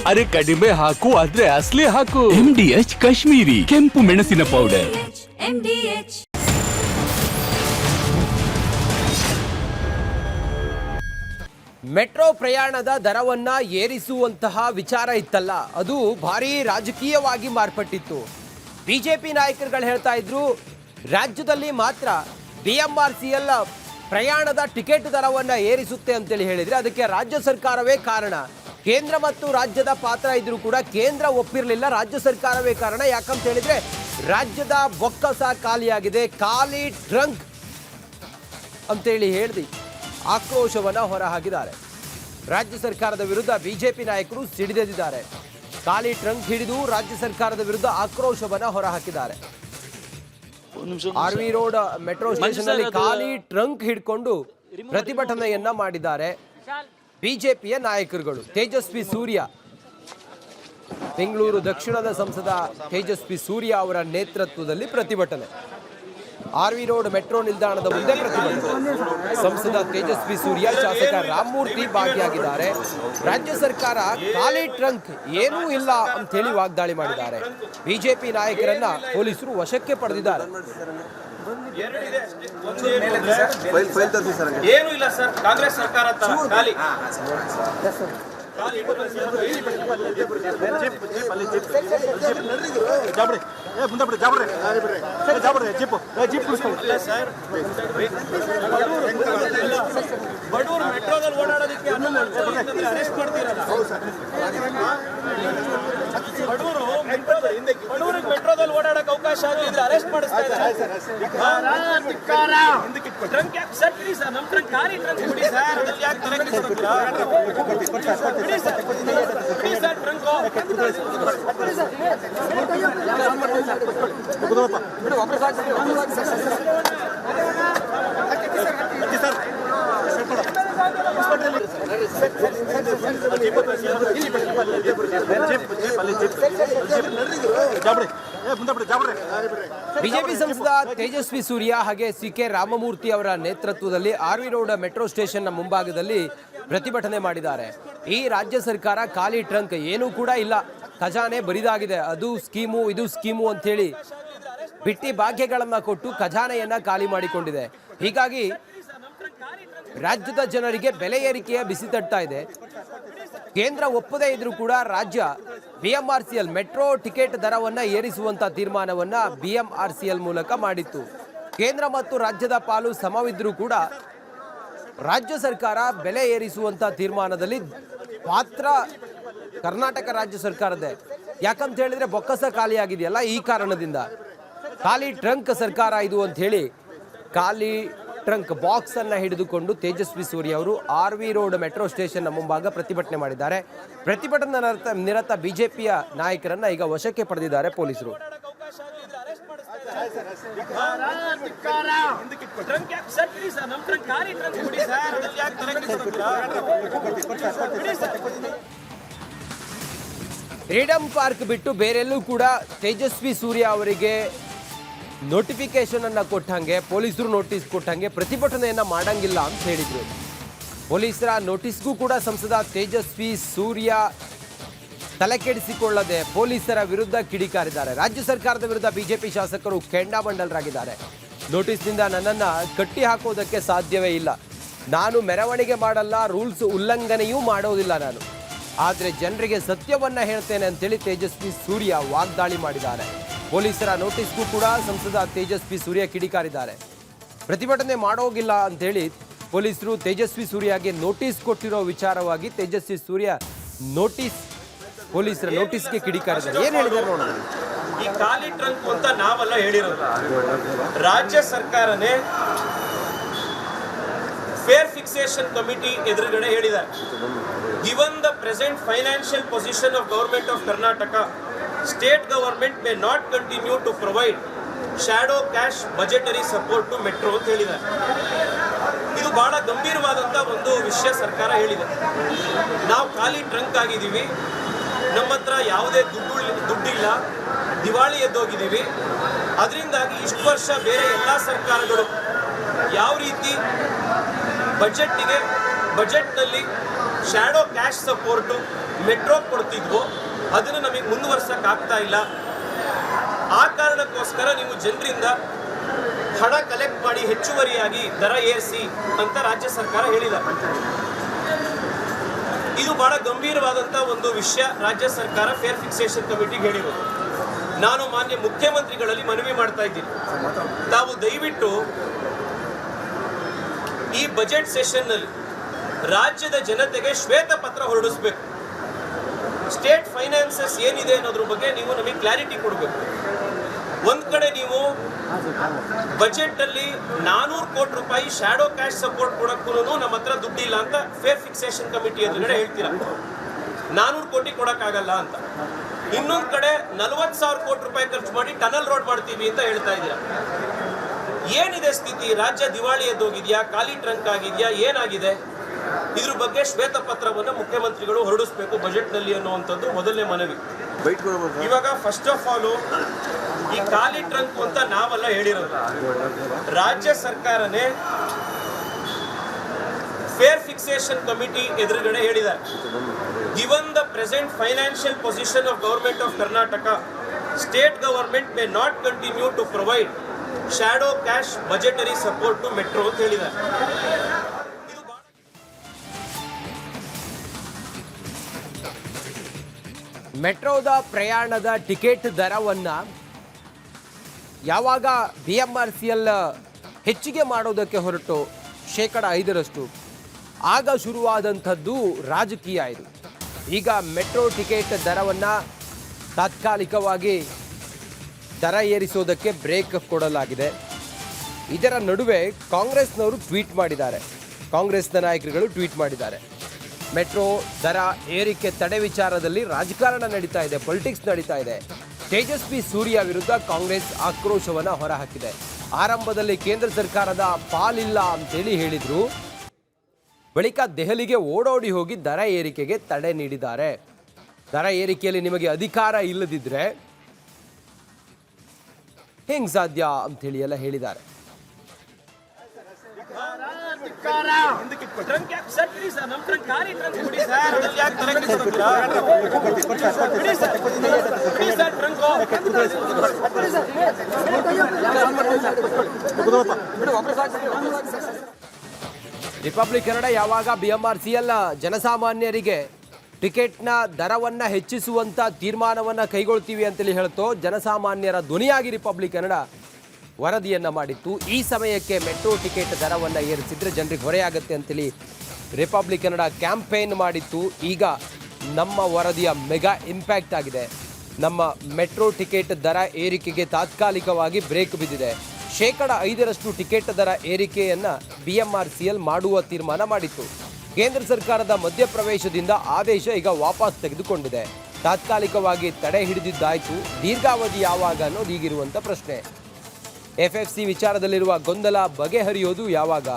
ಅರೆ ಕಡಿಮೆ ಹಾಕು ಆದ್ರೆ ಅಸಲಿ ಹಾಕು. MDH ಕಾಶ್ಮೀರಿ ಕೆಂಪು ಮೆಣಸಿನ ಪೌಡರ್. ಮೆಟ್ರೋ ಪ್ರಯಾಣದ ದರವನ್ನ ಏರಿಸುವಂತಹ ವಿಚಾರ ಇತ್ತಲ್ಲ, ಅದು ಭಾರಿ ರಾಜಕೀಯವಾಗಿ ಮಾರ್ಪಟ್ಟಿತ್ತು. ಬಿಜೆಪಿ ನಾಯಕರುಗಳು ಹೇಳ್ತಾ ಇದ್ರು, ರಾಜ್ಯದಲ್ಲಿ ಮಾತ್ರ BMRCL ಪ್ರಯಾಣದ ಟಿಕೆಟ್ ದರವನ್ನ ಏರಿಸುತ್ತೆ ಅಂತೇಳಿ ಹೇಳಿದ್ರೆ ಅದಕ್ಕೆ ರಾಜ್ಯ ಸರ್ಕಾರವೇ ಕಾರಣ. ಕೇಂದ್ರ ಮತ್ತು ರಾಜ್ಯದ ಪಾತ್ರ ಇದ್ರೂ ಕೂಡ ಕೇಂದ್ರ ಒಪ್ಪಿರಲಿಲ್ಲ, ರಾಜ್ಯ ಸರ್ಕಾರವೇ ಕಾರಣ. ಯಾಕಂತ ಹೇಳಿದ್ರೆ ರಾಜ್ಯದ ಬೊಕ್ಕಸ ಖಾಲಿಯಾಗಿದೆ, ಖಾಲಿ ಟ್ರಂಕ್ ಅಂತೇಳಿ ಹೇಳಿ ಆಕ್ರೋಶವನ್ನು ಹೊರಹಾಕಿದ್ದಾರೆ. ರಾಜ್ಯ ಸರ್ಕಾರದ ವಿರುದ್ಧ ಬಿಜೆಪಿ ನಾಯಕರು ಸಿಡಿದೆದ್ದಿದ್ದಾರೆ. ಖಾಲಿ ಟ್ರಂಕ್ ಹಿಡಿದು ರಾಜ್ಯ ಸರ್ಕಾರದ ವಿರುದ್ಧ ಆಕ್ರೋಶವನ್ನು ಹೊರಹಾಕಿದ್ದಾರೆ. RV ರೋಡ್ ಮೆಟ್ರೋ ಸ್ಟೇಷನ್ ಅಲ್ಲಿ ಖಾಲಿ ಟ್ರಂಕ್ ಹಿಡ್ಕೊಂಡು ಪ್ರತಿಭಟನೆಯನ್ನ ಮಾಡಿದ್ದಾರೆ ಬಿಜೆಪಿಯ ನಾಯಕರುಗಳು. ತೇಜಸ್ವಿ ಸೂರ್ಯ, ಬೆಂಗಳೂರು ದಕ್ಷಿಣದ ಸಂಸದ ತೇಜಸ್ವಿ ಸೂರ್ಯ ಅವರ ನೇತೃತ್ವದಲ್ಲಿ ಪ್ರತಿಭಟನೆ. RV ರೋಡ್ ಮೆಟ್ರೋ ನಿಲ್ದಾಣದ ಮುಂದೆ ಪ್ರತಿಭಟನೆ. ಸಂಸದ ತೇಜಸ್ವಿ ಸೂರ್ಯ, ಶಾಸಕ ರಾಮಮೂರ್ತಿ ಭಾಗಿಯಾಗಿದ್ದಾರೆ. ರಾಜ್ಯ ಸರ್ಕಾರ ಖಾಲಿ ಟ್ರಂಕ್ ಏನೂ ಇಲ್ಲ ಅಂತ ಹೇಳಿ ವಾಗ್ದಾಳಿ ಮಾಡಿದ್ದಾರೆ. ಬಿಜೆಪಿ ನಾಯಕರನ್ನ ಪೊಲೀಸರು ವಶಕ್ಕೆ ಪಡೆದಿದ್ದಾರೆ. ಏನು ಇಲ್ಲ ಸರ್, ಕಾಂಗ್ರೆಸ್ ಸರ್ಕಾರ ಖಾಲಿ ಬಡವರು ಮೆಟ್ರೋದಲ್ಲಿ ಓಡಾಡೋದಕ್ಕೆ ಅರೆಸ್ಟ್ ಮಾಡ್ತೀರಲ್ಲ. ಬಡವರಿಗೆ ಮೆಟ್ರೋದಲ್ಲಿ ಓಡಾಡಕ್ಕೆ ಅವಕಾಶ ಆಗಿದ್ರೆ ಅರೆಸ್ಟ್ ಮಾಡಿಸ್ತಾ ಇದ್ದಾರೆ. ಟ್ರಂಕ್ ಯಾಕೆ ಸರ್ ಬಿಡಿ ಸರ್, ನಮ್ಮ ಟ್ರಂಕ್ ಖಾಲಿ ಟ್ರಂಕ್ ಬಿಡಿ ಸರ್, ಅದ್ರಲ್ಲಿ ಯಾಕೆ ತಲೆ ಕೆಡಿಸ್ಕೊಳ್ತೀರಾ? ಬಿಡಿ ಸರ್, ಬಿಡಿ ಸರ್ ಟ್ರಂಕು. ಬಿಜೆಪಿ ಸಂಸದ ತೇಜಸ್ವಿ ಸೂರ್ಯ ಹಾಗೆ CK ರಾಮಮೂರ್ತಿ ಅವರ ನೇತೃತ್ವದಲ್ಲಿ RV ರೋಡ್ ಮೆಟ್ರೋ ಸ್ಟೇಷನ್ನ ಮುಂಭಾಗದಲ್ಲಿ ಪ್ರತಿಭಟನೆ ಮಾಡಿದ್ದಾರೆ. ಈ ರಾಜ್ಯ ಸರ್ಕಾರ ಖಾಲಿ ಟ್ರಂಕ್ ಏನೂ ಕೂಡ ಇಲ್ಲ, ಖಜಾನೆ ಬರಿದಾಗಿದೆ, ಅದು ಸ್ಕೀಮು ಇದು ಸ್ಕೀಮು ಅಂತೇಳಿ ಬಿಟ್ಟಿ ಭಾಗ್ಯಗಳನ್ನ ಕೊಟ್ಟು ಖಜಾನೆಯನ್ನ ಖಾಲಿ ಮಾಡಿಕೊಂಡಿದೆ. ಹೀಗಾಗಿ ರಾಜ್ಯದ ಜನರಿಗೆ ಬೆಲೆ ಏರಿಕೆಯ ಬಿಸಿ ತಟ್ತಾ ಇದೆ. ಕೇಂದ್ರ ಒಪ್ಪದೇ ಇದ್ರೂ ಕೂಡ ರಾಜ್ಯ BMRCL ಮೆಟ್ರೋ ಟಿಕೆಟ್ ದರವನ್ನ ಏರಿಸುವಂತ ತೀರ್ಮಾನವನ್ನ BMRCL ಮೂಲಕ ಮಾಡಿತ್ತು. ಕೇಂದ್ರ ಮತ್ತು ರಾಜ್ಯದ ಪಾಲು ಸಮವಿದ್ರೂ ಕೂಡ ರಾಜ್ಯ ಸರ್ಕಾರ ಬೆಲೆ ಏರಿಸುವಂತ ತೀರ್ಮಾನದಲ್ಲಿ ಪಾತ್ರ ಕರ್ನಾಟಕ ರಾಜ್ಯ ಸರ್ಕಾರದೇ. ಯಾಕಂತ ಹೇಳಿದ್ರೆ ಬೊಕ್ಕಸ ಖಾಲಿಯಾಗಿದೆಯಲ್ಲ, ಈ ಕಾರಣದಿಂದ ಖಾಲಿ ಟ್ರಂಕ್ ಸರ್ಕಾರ ಇದು ಅಂತ ಹೇಳಿ ಖಾಲಿ ಟ್ರಂಕ್ ಬಾಕ್ಸ್ ಅನ್ನ ಹಿಡಿದುಕೊಂಡು ತೇಜಸ್ವಿ ಸೂರ್ಯ ಅವರು RV ರೋಡ್ ಮೆಟ್ರೋ ಸ್ಟೇಷನ್ ಮುಂಭಾಗ ಪ್ರತಿಭಟನೆ ಮಾಡಿದ್ದಾರೆ. ಪ್ರತಿಭಟನಾ ನಿರತ ಬಿಜೆಪಿಯ ನಾಯಕರನ್ನ ಈಗ ವಶಕ್ಕೆ ಪಡೆದಿದ್ದಾರೆ ಪೊಲೀಸರು. ಫ್ರೀಡಂ ಪಾರ್ಕ್ ಬಿಟ್ಟು ಬೇರೆಲ್ಲೂ ಕೂಡ ತೇಜಸ್ವಿ ಸೂರ್ಯ ಅವರಿಗೆ ನೋಟಿಫಿಕೇಶನ್ ಅನ್ನ ಕೊಟ್ಟಂಗೆ, ಪೊಲೀಸರು ನೋಟಿಸ್ ಕೊಟ್ಟಂಗೆ ಪ್ರತಿಭಟನೆಯನ್ನ ಮಾಡಂಗಿಲ್ಲ ಅಂತ ಹೇಳಿದ್ರು. ಪೊಲೀಸರ ನೋಟಿಸ್ಗೂ ಕೂಡ ಸಂಸದ ತೇಜಸ್ವಿ ಸೂರ್ಯ ತಲೆಕೆಡಿಸಿಕೊಳ್ಳದೆ ಪೊಲೀಸರ ವಿರುದ್ಧ ಕಿಡಿಕಾರಿದ್ದಾರೆ. ರಾಜ್ಯ ಸರ್ಕಾರದ ವಿರುದ್ಧ ಬಿಜೆಪಿ ಶಾಸಕರು ಕೆಂಡಾಮಂಡಲರಾಗಿದ್ದಾರೆ. ನೋಟಿಸ್ನಿಂದ ನನ್ನನ್ನು ಕಟ್ಟಿ ಹಾಕೋದಕ್ಕೆ ಸಾಧ್ಯವೇ ಇಲ್ಲ, ನಾನು ಮೆರವಣಿಗೆ ಮಾಡಲ್ಲ, ರೂಲ್ಸ್ ಉಲ್ಲಂಘನೆಯೂ ಮಾಡೋದಿಲ್ಲ ನಾನು, ಆದರೆ ಜನರಿಗೆ ಸತ್ಯವನ್ನ ಹೇಳ್ತೇನೆ ಅಂತೇಳಿ ತೇಜಸ್ವಿ ಸೂರ್ಯ ವಾಗ್ದಾಳಿ ಮಾಡಿದ್ದಾರೆ. ಪೊಲೀಸರ ನೋಟಿಸ್ಗೂ ಕೂಡ ಸಂಸದ ತೇಜಸ್ವಿ ಸೂರ್ಯ ಕಿಡಿಕಾರಿದ್ದಾರೆ. ಪ್ರತಿಭಟನೆ ಮಾಡೋಗಿಲ್ಲ ಅಂತೇಳಿ ಪೊಲೀಸರು ತೇಜಸ್ವಿ ಸೂರ್ಯಗೆ ನೋಟಿಸ್ ಕೊಟ್ಟಿರೋ ವಿಚಾರವಾಗಿ ತೇಜಸ್ವಿ ಸೂರ್ಯ ಪೊಲೀಸರ ನೋಟಿಸ್ಗೆ ಕಿಡಿಕಾರಿದ್ದಾರೆ. ಏನು ಹೇಳಿದ್ದಾರೆ ನೋಡೋಣ. ಈ ಖಾಲಿ ಟ್ರಂಕ್ ಅಂತ ನಾವೆಲ್ಲ ಹೇಳಿರೋದು, ರಾಜ್ಯ ಸರ್ಕಾರನೇ ಫೇರ್ ಫಿಕ್ಸೇಷನ್ ಕಮಿಟಿ ಎದುರುಗಡೆ ಹೇಳಿದ್ದಾರೆ. Given the present financial position of government of Karnataka, state government may not continue to provide shadow cash budgetary support to metro ಅಂತ ಹೇಳಿದ್ದಾರೆ. ಇದು ಬಹಳ ಗಂಭೀರವಾದಂಥ ಒಂದು ವಿಷಯ ಸರ್ಕಾರ ಹೇಳಿದೆ. ನಾವು ಖಾಲಿ ಟ್ರಂಕ್ ಆಗಿದ್ದೀವಿ, ನಮ್ಮ ಹತ್ರ ಯಾವುದೇ ದುಡ್ಡಿಲ್ಲ, ದಿವಾಳಿ ಎದ್ದೋಗಿದ್ದೀವಿ. ಅದರಿಂದಾಗಿ ಇಷ್ಟು ವರ್ಷ ಬೇರೆ ಎಲ್ಲ ಸರ್ಕಾರಗಳು ಯಾವ ರೀತಿ ಬಜೆಟ್ನಲ್ಲಿ ಶ್ಯಾಡೋ ಕ್ಯಾಶ್ ಸಪೋರ್ಟು ಮೆಟ್ರೋ ಕೊಡ್ತಿದ್ವೋ ಅದನ್ನು ನಮಗೆ ಮುಂದುವರ್ಸಕ್ಕೆ ಆಗ್ತಾ ಇಲ್ಲ. ಆ ಕಾರಣಕ್ಕೋಸ್ಕರ ನೀವು ಜನರಿಂದ ಹಣ ಕಲೆಕ್ಟ್ ಮಾಡಿ ಹೆಚ್ಚುವರಿಯಾಗಿ ದರ ಏರಿಸಿ ಅಂತ ರಾಜ್ಯ ಸರ್ಕಾರ ಹೇಳಿದೆ. ಇದು ಬಹಳ ಗಂಭೀರವಾದಂಥ ಒಂದು ವಿಷಯ ರಾಜ್ಯ ಸರ್ಕಾರ ಫೇರ್ ಫಿಕ್ಸೇಷನ್ ಕಮಿಟಿಗೆ ಹೇಳಿರೋದು. ನಾನು ಮಾನ್ಯ ಮುಖ್ಯಮಂತ್ರಿಗಳಲ್ಲಿ ಮನವಿ ಮಾಡ್ತಾ ಇದ್ದೀನಿ, ತಾವು ದಯವಿಟ್ಟು ಈ ಬಜೆಟ್ ಸೆಷನ್ನಲ್ಲಿ ರಾಜ್ಯದ ಜನತೆಗೆ ಶ್ವೇತಪತ್ರ ಹೊರಡಿಸಬೇಕು. ಸ್ಟೇಟ್ ಫೈನಾನ್ಸಸ್ ಏನಿದೆ ಅನ್ನೋದ್ರ ಬಗ್ಗೆ ನೀವು ನಮಗೆ ಕ್ಲಾರಿಟಿ ಕೊಡಬೇಕು. ಒಂದು ಕಡೆ ನೀವು ಬಜೆಟಲ್ಲಿ 400 ಕೋಟಿ ರೂಪಾಯಿ ಶ್ಯಾಡೋ ಕ್ಯಾಶ್ ಸಪೋರ್ಟ್ ಕೊಡಕ್ಕೂ ನಮ್ಮ ಹತ್ರ ದುಡ್ಡಿಲ್ಲ ಅಂತ ಫೇರ್ ಫಿಕ್ಸೇಷನ್ ಕಮಿಟಿ ಎದುರುಗಡೆ ಹೇಳ್ತೀರಾ, 400 ಕೋಟಿ ಕೊಡೋಕ್ಕಾಗಲ್ಲ ಅಂತ. ಇನ್ನೊಂದು ಕಡೆ 40,000 ಕೋಟಿ ರೂಪಾಯಿ ಖರ್ಚು ಮಾಡಿ ಟನಲ್ ರೋಡ್ ಮಾಡ್ತೀವಿ ಅಂತ ಹೇಳ್ತಾ ಇದ್ದೀರಾ. ಏನಿದೆ ಸ್ಥಿತಿ? ರಾಜ್ಯ ದಿವಾಳಿ ಎದ್ದೋಗಿದೆಯಾ? ಖಾಲಿ ಟ್ರಂಕ್ ಆಗಿದೆಯಾ? ಏನಾಗಿದೆ? ಇದ್ರ ಬಗ್ಗೆ ಶ್ವೇತಪತ್ರವನ್ನು ಮುಖ್ಯಮಂತ್ರಿಗಳು ಹೊರಡಿಸಬೇಕು ಬಜೆಟ್ನಲ್ಲಿ ಅನ್ನುವಂಥದ್ದು ಮೊದಲನೇ ಮನವಿ. ಇವಾಗ ಫಸ್ಟ್ ಆಫ್ ಆಲ್ ಈ ಖಾಲಿ ಟ್ರಂಕ್ ಅಂತ ನಾವೆಲ್ಲ ಹೇಳಿರೋದು, ರಾಜ್ಯ ಸರ್ಕಾರನೇ ಫೇರ್ ಫಿಕ್ಸೇಷನ್ ಕಮಿಟಿ ಎದುರುಗಡೆ ಹೇಳಿದ್ದಾರೆ. Given the present financial position of government of Karnataka, state government may not continue to provide shadow cash budgetary support to metro ಅಂತ ಹೇಳಿದ್ದಾರೆ. ಮೆಟ್ರೋದ ಪ್ರಯಾಣದ ಟಿಕೆಟ್ ದರವನ್ನು ಯಾವಾಗ BMRCL ಹೆಚ್ಚಿಗೆ ಮಾಡೋದಕ್ಕೆ ಹೊರಟು 5% ಆಗ ಶುರುವಾದಂಥದ್ದು ರಾಜಕೀಯ ಇದು. ಈಗ ಮೆಟ್ರೋ ಟಿಕೆಟ್ ದರವನ್ನು ತಾತ್ಕಾಲಿಕವಾಗಿ ದರ ಏರಿಸೋದಕ್ಕೆ ಬ್ರೇಕ್ ಕೊಡಲಾಗಿದೆ. ಇದರ ನಡುವೆ ಕಾಂಗ್ರೆಸ್ನವರು ಟ್ವೀಟ್ ಮಾಡಿದ್ದಾರೆ, ಕಾಂಗ್ರೆಸ್ನ ನಾಯಕರುಗಳು ಟ್ವೀಟ್ ಮಾಡಿದ್ದಾರೆ. ಮೆಟ್ರೋ ದರ ಏರಿಕೆ ತಡೆ ವಿಚಾರದಲ್ಲಿ ರಾಜಕಾರಣ ನಡೀತಾ ಇದೆ, ಪೊಲಿಟಿಕ್ಸ್ ನಡೀತಾ ಇದೆ. ತೇಜಸ್ವಿ ಸೂರ್ಯ ವಿರುದ್ಧ ಕಾಂಗ್ರೆಸ್ ಆಕ್ರೋಶವನ್ನು ಹೊರಹಾಕಿದೆ. ಆರಂಭದಲ್ಲಿ ಕೇಂದ್ರ ಸರ್ಕಾರದ ಪಾಲಿಲ್ಲ ಅಂತೇಳಿ ಹೇಳಿದ್ರು, ಬಳಿಕ ದೆಹಲಿಗೆ ಓಡೋಡಿ ಹೋಗಿ ದರ ಏರಿಕೆಗೆ ತಡೆ ನೀಡಿದ್ದಾರೆ. ದರ ಏರಿಕೆಯಲ್ಲಿ ನಿಮಗೆ ಅಧಿಕಾರ ಇಲ್ಲದಿದ್ರೆ ಹೆಂಗ್ ಸಾಧ್ಯ ಅಂತೇಳಿ ಎಲ್ಲ ಹೇಳಿದ್ದಾರೆ. ರಿಪಬ್ಲಿಕ್ ಕನ್ನಡ ಯಾವಾಗ BMRCL ಜನಸಾಮಾನ್ಯರಿಗೆ ಟಿಕೆಟ್ನ ದರವನ್ನು ಹೆಚ್ಚಿಸುವಂಥ ತೀರ್ಮಾನವನ್ನು ಕೈಗೊಳ್ತೀವಿ ಅಂತೇಳಿ ಹೇಳ್ತೋ, ಜನಸಾಮಾನ್ಯರ ಧ್ವನಿಯಾಗಿ ರಿಪಬ್ಲಿಕ್ ಕನ್ನಡ ವರದಿಯನ್ನು ಮಾಡಿತ್ತು. ಈ ಸಮಯಕ್ಕೆ ಮೆಟ್ರೋ ಟಿಕೆಟ್ ದರವನ್ನು ಏರಿಸಿದ್ರೆ ಜನರಿಗೆ ಹೊರೆಯಾಗುತ್ತೆ ಅಂತೇಳಿ ರಿಪಬ್ಲಿಕ್ ಕನ್ನಡ ಕ್ಯಾಂಪೇನ್ ಮಾಡಿತ್ತು. ಈಗ ನಮ್ಮ ವರದಿಯ ಮೆಗಾ ಇಂಪ್ಯಾಕ್ಟ್ ಆಗಿದೆ. ನಮ್ಮ ಮೆಟ್ರೋ ಟಿಕೆಟ್ ದರ ಏರಿಕೆಗೆ ತಾತ್ಕಾಲಿಕವಾಗಿ ಬ್ರೇಕ್ ಬಿದ್ದಿದೆ. 5% ಟಿಕೆಟ್ ದರ ಏರಿಕೆಯನ್ನು BMRCL ಮಾಡುವ ತೀರ್ಮಾನ ಮಾಡಿತ್ತು. ಕೇಂದ್ರ ಸರ್ಕಾರದ ಮಧ್ಯಪ್ರವೇಶದಿಂದ ಆದೇಶ ಈಗ ವಾಪಸ್ ತೆಗೆದುಕೊಂಡಿದೆ. ತಾತ್ಕಾಲಿಕವಾಗಿ ತಡೆ ಹಿಡಿದಿದ್ದಾಯಿತು, ದೀರ್ಘಾವಧಿ ಯಾವಾಗ ಅನ್ನೋದು ಈಗಿರುವಂಥ ಪ್ರಶ್ನೆ. FFC ವಿಚಾರದಲ್ಲಿರುವ ಗೊಂದಲ ಬಗೆಹರಿಯೋದು ಯಾವಾಗ?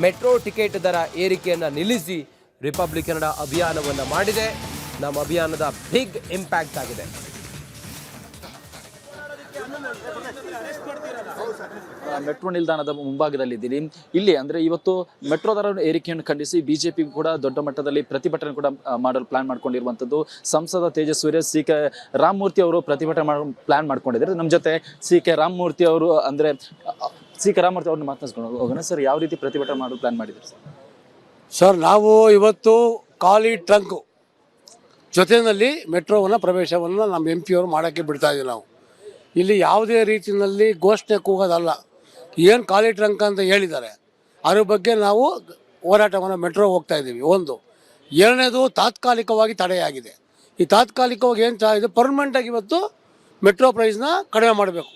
ಮೆಟ್ರೋ ಟಿಕೆಟ್ ದರ ಏರಿಕೆಯನ್ನು ನಿಲ್ಲಿಸಿ ರಿಪಬ್ಲಿಕ್ ಕನ್ನಡ ಅಭಿಯಾನವನ್ನು ಮಾಡಿದೆ. ನಮ್ಮ ಅಭಿಯಾನದ ಬಿಗ್ ಇಂಪ್ಯಾಕ್ಟ್ ಆಗಿದೆ. ಮೆಟ್ರೋ ನಿಲ್ದಾಣದ ಮುಂಭಾಗದಲ್ಲಿದ್ದೀನಿ. ಇಲ್ಲಿ ಅಂದ್ರೆ ಇವತ್ತು ಮೆಟ್ರೋ ದರ ಏರಿಕೆಯನ್ನು ಖಂಡಿಸಿ ಬಿಜೆಪಿ ಕೂಡ ದೊಡ್ಡ ಮಟ್ಟದಲ್ಲಿ ಪ್ರತಿಭಟನೆ ಕೂಡ ಮಾಡಲು ಪ್ಲಾನ್ ಮಾಡ್ಕೊಂಡಿರುವಂಥದ್ದು. ಸಂಸದ ತೇಜಸ್ವಿ CK ರಾಮಮೂರ್ತಿ ಅವರು ಪ್ರತಿಭಟನೆ ಪ್ಲಾನ್ ಮಾಡ್ಕೊಂಡಿದ್ದಾರೆ. ನಮ್ಮ ಜೊತೆ CK ರಾಮಮೂರ್ತಿ ಅವರು ಅಂದ್ರೆ CK ರಾಮಮೂರ್ತಿ ಅವ್ರನ್ನ ಮಾತನಾಡ್ಕೊಂಡು ಹೋಗೋಣ. ಸರ್, ಯಾವ ರೀತಿ ಪ್ರತಿಭಟನೆ ಮಾಡಲು ಪ್ಲಾನ್ ಮಾಡಿದ್ರು ಸರ್? ನಾವು ಇವತ್ತು ಖಾಲಿ ಟ್ರಂಕ್ ಜೊತೆಯಲ್ಲಿ ಮೆಟ್ರೋವನ್ನು ಪ್ರವೇಶವನ್ನು ನಮ್ಮ MP ಅವರು ಮಾಡೋಕ್ಕೆ ಬಿಡ್ತಾ ಇದ್ದೀವಿ. ನಾವು ಇಲ್ಲಿ ಯಾವುದೇ ರೀತಿಯಲ್ಲಿ ಘೋಷಣೆ ಕೂಗೋದಲ್ಲ. ಏನು ಖಾಲಿ ಟ್ರಂಕ್ ಅಂತ ಹೇಳಿದ್ದಾರೆ ಅದ್ರ ಬಗ್ಗೆ ನಾವು ಹೋರಾಟವನ್ನು ಮೆಟ್ರೋ ಹೋಗ್ತಾ ಇದ್ದೀವಿ. ಒಂದು. ಎರಡನೇದು, ತಾತ್ಕಾಲಿಕವಾಗಿ ತಡೆಯಾಗಿದೆ. ಈ ತಾತ್ಕಾಲಿಕವಾಗಿ ಏನು ಇದೆ, ಪರ್ಮನೆಂಟಾಗಿ ಇವತ್ತು ಮೆಟ್ರೋ ಪ್ರೈಸ್ನ ಕಡಿಮೆ ಮಾಡಬೇಕು.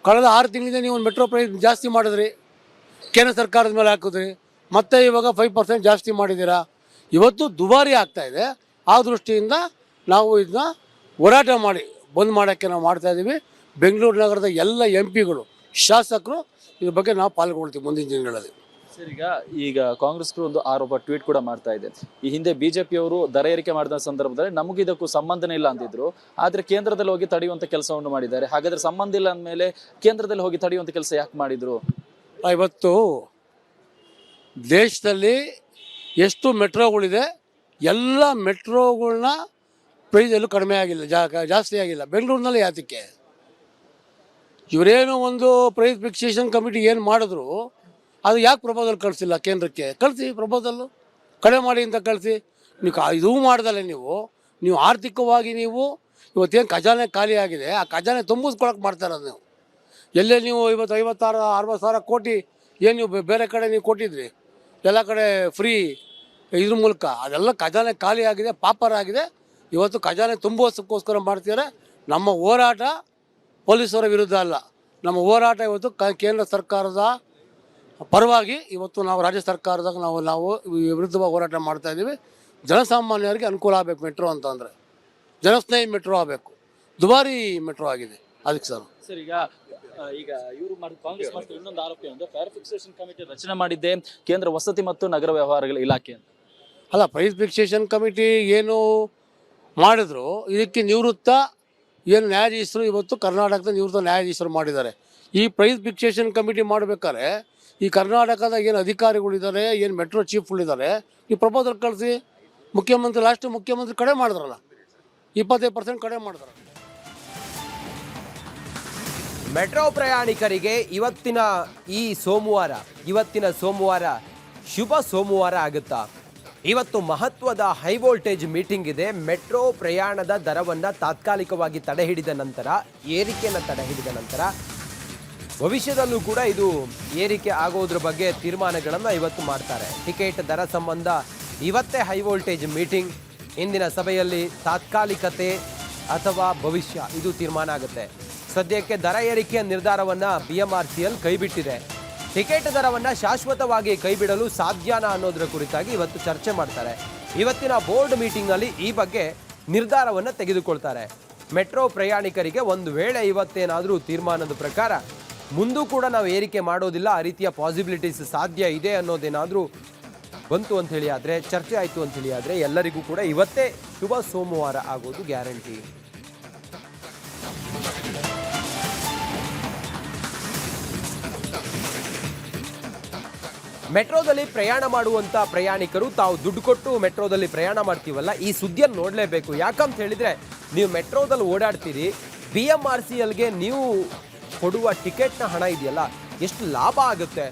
ಕಳೆದ 6 ತಿಂಗಳಿಂದ ನೀವು ಮೆಟ್ರೋ ಪ್ರೈಸ್ ಜಾಸ್ತಿ ಮಾಡಿದ್ರಿ, ಕೇಂದ್ರ ಸರ್ಕಾರದ ಮೇಲೆ ಹಾಕಿದ್ರಿ, ಮತ್ತೆ ಇವಾಗ 5% ಜಾಸ್ತಿ ಮಾಡಿದ್ದೀರಾ. ಇವತ್ತು ದುಬಾರಿ ಆಗ್ತಾಯಿದೆ. ಆ ದೃಷ್ಟಿಯಿಂದ ನಾವು ಇದನ್ನ ಹೋರಾಟ ಮಾಡಿ ಬಂದ್ ಮಾಡೋಕ್ಕೆ ನಾವು ಮಾಡ್ತಾ ಇದ್ದೀವಿ. ಬೆಂಗಳೂರು ನಗರದ ಎಲ್ಲ MP ಗಳು, ಶಾಸಕರು ಇದ್ರ ಬಗ್ಗೆ ನಾವು ಪಾಲ್ಗೊಳ್ತೀವಿ ಮುಂದಿನ ದಿನಗಳಲ್ಲಿ. ಸರ್, ಈಗ ಕಾಂಗ್ರೆಸ್ ಒಂದು ಆರೋಪ ಟ್ವೀಟ್ ಕೂಡ ಮಾಡ್ತಾ ಇದೆ. ಈ ಹಿಂದೆ ಬಿಜೆಪಿ ಅವರು ದರ ಏರಿಕೆ ಮಾಡಿದ ಸಂದರ್ಭದಲ್ಲಿ ನಮಗೂ ಇದಕ್ಕೂ ಸಂಬಂಧನೇ ಇಲ್ಲ ಅಂತಿದ್ರು. ಆದ್ರೆ ಕೇಂದ್ರದಲ್ಲಿ ಹೋಗಿ ತಡೆಯುವಂತ ಕೆಲಸವನ್ನು ಮಾಡಿದ್ದಾರೆ. ಹಾಗಾದ್ರೆ ಸಂಬಂಧ ಇಲ್ಲ ಅಂದಮೇಲೆ ಕೇಂದ್ರದಲ್ಲಿ ಹೋಗಿ ತಡೆಯುವಂತ ಕೆಲಸ ಯಾಕೆ ಮಾಡಿದ್ರು? ಇವತ್ತು ದೇಶದಲ್ಲಿ ಎಷ್ಟು ಮೆಟ್ರೋಗಳಿದೆ ಎಲ್ಲ ಮೆಟ್ರೋಗಳನ್ನ ಪ್ರೈಸ್ ಎಲ್ಲೂ ಕಡಿಮೆ ಆಗಿಲ್ಲ, ಜಾಸ್ತಿ ಆಗಿಲ್ಲ. ಬೆಂಗಳೂರಿನಲ್ಲಿ ಯಾತಕ್ಕೆ ಇವರೇನು ಒಂದು ಪ್ರೈಸ್ ಫಿಕ್ಸೇಷನ್ ಕಮಿಟಿ ಏನು ಮಾಡಿದ್ರು ಅದು ಯಾಕೆ ಪ್ರಪೋಸಲ್ ಕಳಿಸಿಲ್ಲ ಕೇಂದ್ರಕ್ಕೆ? ಕಳಿಸಿ ಪ್ರಪೋಸಲ್ಲು, ಕಡಿಮೆ ಮಾಡಿ ಅಂತ ಕಳಿಸಿ. ನೀವು ಇದೂ ಮಾಡ್ದಲ್ಲ, ನೀವು ಆರ್ಥಿಕವಾಗಿ ನೀವು ಇವತ್ತೇನು ಖಜಾನೆ ಖಾಲಿ ಆಗಿದೆ, ಆ ಖಜಾನೆ ತುಂಬಿಸ್ಕೊಳಕ್ಕೆ ಮಾಡ್ತಾರದು. ನೀವು ಎಲ್ಲೇ ನೀವು ಇವತ್ತು 56-60 ಕೋಟಿ ಏನು ನೀವು ಬೇರೆ ಕಡೆ ನೀವು ಕೊಟ್ಟಿದ್ರಿ, ಎಲ್ಲ ಕಡೆ ಫ್ರೀ ಇದ್ರ ಮೂಲಕ, ಅದೆಲ್ಲ ಖಜಾನೆ ಖಾಲಿ ಆಗಿದೆ, ಪಾಪರ ಆಗಿದೆ. ಇವತ್ತು ಖಜಾನೆ ತುಂಬೋಸಕ್ಕೋಸ್ಕರ ಮಾಡ್ತಿದ್ದಾರೆ. ನಮ್ಮ ಹೋರಾಟ ಪೊಲೀಸರ ವಿರುದ್ಧ ಅಲ್ಲ, ನಮ್ಮ ಹೋರಾಟ ಇವತ್ತು ಕೇಂದ್ರ ಸರ್ಕಾರದ ಪರವಾಗಿ. ಇವತ್ತು ನಾವು ರಾಜ್ಯ ಸರ್ಕಾರದಾಗ ನಾವು ವಿರುದ್ಧವಾಗಿ ಹೋರಾಟ ಮಾಡ್ತಾ ಇದ್ದೀವಿ. ಜನಸಾಮಾನ್ಯರಿಗೆ ಅನುಕೂಲ ಆಗಬೇಕು ಮೆಟ್ರೋ ಅಂತಂದರೆ, ಜನಸ್ನೇಹಿ ಮೆಟ್ರೋ ಆಗಬೇಕು. ದುಬಾರಿ ಮೆಟ್ರೋ ಆಗಿದೆ ಅದಕ್ಕೆ ಸರ್. ಈಗ ಇವರು ಕಾಂಗ್ರೆಸ್ ಮಾಡ್ತಾರೆ ಇನ್ನೊಂದು ಆರೋಪ ಅಂದ್ರೆ ಫೇರ್ ಫಿಕ್ಸೇಷನ್ ಕಮಿಟಿ ರಚನೆ ಮಾಡಿದ್ದೆ ಕೇಂದ್ರ ವಸತಿ ಮತ್ತು ನಗರ ವ್ಯವಹಾರಗಳ ಇಲಾಖೆ ಅಂತ. ಅಲ್ಲ, ಪ್ರೈಸ್ ಫಿಕ್ಸೇಷನ್ ಕಮಿಟಿ ಏನು ಮಾಡಿದ್ರು, ಇದಕ್ಕೆ ನಿವೃತ್ತ ಏನು ನ್ಯಾಯಾಧೀಶರು ಇವತ್ತು ಕರ್ನಾಟಕದ ನಿವೃತ್ತ ನ್ಯಾಯಾಧೀಶರು ಮಾಡಿದ್ದಾರೆ. ಈ ಪ್ರೈಸ್ ಫಿಕ್ಸೇಷನ್ ಕಮಿಟಿ ಮಾಡಬೇಕಾದ್ರೆ ಈ ಕರ್ನಾಟಕದ ಏನು ಅಧಿಕಾರಿಗಳಿದ್ದಾರೆ, ಏನು ಮೆಟ್ರೋ ಚೀಫ್ಗಳಿದ್ದಾರೆ, ಈ ಪ್ರಪೋಸಲ್ ಕಳಿಸಿ. ಮುಖ್ಯಮಂತ್ರಿ ಕಡೆ ಮಾಡಿದ್ರಲ್ಲ, 25% ಕಡೆ ಮಾಡಿದ್ರಲ್ಲ. ಮೆಟ್ರೋ ಪ್ರಯಾಣಿಕರಿಗೆ ಇವತ್ತಿನ ಸೋಮವಾರ ಶುಭ ಸೋಮವಾರ ಆಗುತ್ತಾ? ಇವತ್ತು ಮಹತ್ವದ ಹೈ ವೋಲ್ಟೇಜ್ ಮೀಟಿಂಗ್ ಇದೆ. ಮೆಟ್ರೋ ಪ್ರಯಾಣದ ದರವನ್ನು ತಾತ್ಕಾಲಿಕವಾಗಿ ಏರಿಕೆಯನ್ನು ತಡೆಹಿಡಿದ ನಂತರ ಭವಿಷ್ಯದಲ್ಲೂ ಕೂಡ ಇದು ಏರಿಕೆ ಆಗೋದ್ರ ಬಗ್ಗೆ ತೀರ್ಮಾನಗಳನ್ನು ಇವತ್ತು ಮಾಡ್ತಾರೆ. ಟಿಕೆಟ್ ದರ ಸಂಬಂಧ ಇವತ್ತೇ ಹೈ ವೋಲ್ಟೇಜ್ ಮೀಟಿಂಗ್. ಇಂದಿನ ಸಭೆಯಲ್ಲಿ ತಾತ್ಕಾಲಿಕತೆ ಅಥವಾ ಭವಿಷ್ಯ ಇದು ತೀರ್ಮಾನ ಆಗುತ್ತೆ. ಸದ್ಯಕ್ಕೆ ದರ ಏರಿಕೆಯ ನಿರ್ಧಾರವನ್ನು BMRCL ಕೈಬಿಟ್ಟಿದೆ. ಟಿಕೆಟ್ ದರವನ್ನು ಶಾಶ್ವತವಾಗಿ ಕೈಬಿಡಲು ಸಾಧ್ಯನಾ ಅನ್ನೋದರ ಕುರಿತಾಗಿ ಇವತ್ತು ಚರ್ಚೆ ಮಾಡ್ತಾರೆ. ಇವತ್ತಿನ ಬೋರ್ಡ್ ಮೀಟಿಂಗ್ನಲ್ಲಿ ಈ ಬಗ್ಗೆ ನಿರ್ಧಾರವನ್ನು ತೆಗೆದುಕೊಳ್ತಾರೆ. ಮೆಟ್ರೋ ಪ್ರಯಾಣಿಕರಿಗೆ ಒಂದು ವೇಳೆ ಇವತ್ತೇನಾದರೂ ತೀರ್ಮಾನದ ಪ್ರಕಾರ ಮುಂದೂ ಕೂಡ ನಾವು ಏರಿಕೆ ಮಾಡೋದಿಲ್ಲ, ಆ ರೀತಿಯ ಪಾಸಿಬಿಲಿಟೀಸ್ ಸಾಧ್ಯ ಇದೆ ಅನ್ನೋದೇನಾದರೂ ಬಂತು ಅಂಥೇಳಿ ಆದರೆ, ಚರ್ಚೆ ಆಯಿತು ಅಂಥೇಳಿ ಆದರೆ, ಎಲ್ಲರಿಗೂ ಕೂಡ ಇವತ್ತೇ ಶುಭ ಸೋಮವಾರ ಆಗೋದು ಗ್ಯಾರಂಟಿ. ಮೆಟ್ರೋದಲ್ಲಿ ಪ್ರಯಾಣ ಮಾಡುವಂಥ ಪ್ರಯಾಣಿಕರು ತಾವು ದುಡ್ಡು ಕೊಟ್ಟು ಮೆಟ್ರೋದಲ್ಲಿ ಪ್ರಯಾಣ ಮಾಡ್ತೀವಲ್ಲ, ಈ ಸುದ್ದಿಯನ್ನು ನೋಡಲೇಬೇಕು. ಯಾಕಂತ ಹೇಳಿದರೆ, ನೀವು ಮೆಟ್ರೋದಲ್ಲಿ ಓಡಾಡ್ತೀರಿ, BMRCLಗೆ ನೀವು ಕೊಡುವ ಟಿಕೆಟ್ನ ಹಣ ಇದೆಯಲ್ಲ, ಎಷ್ಟು ಲಾಭ ಆಗುತ್ತೆ.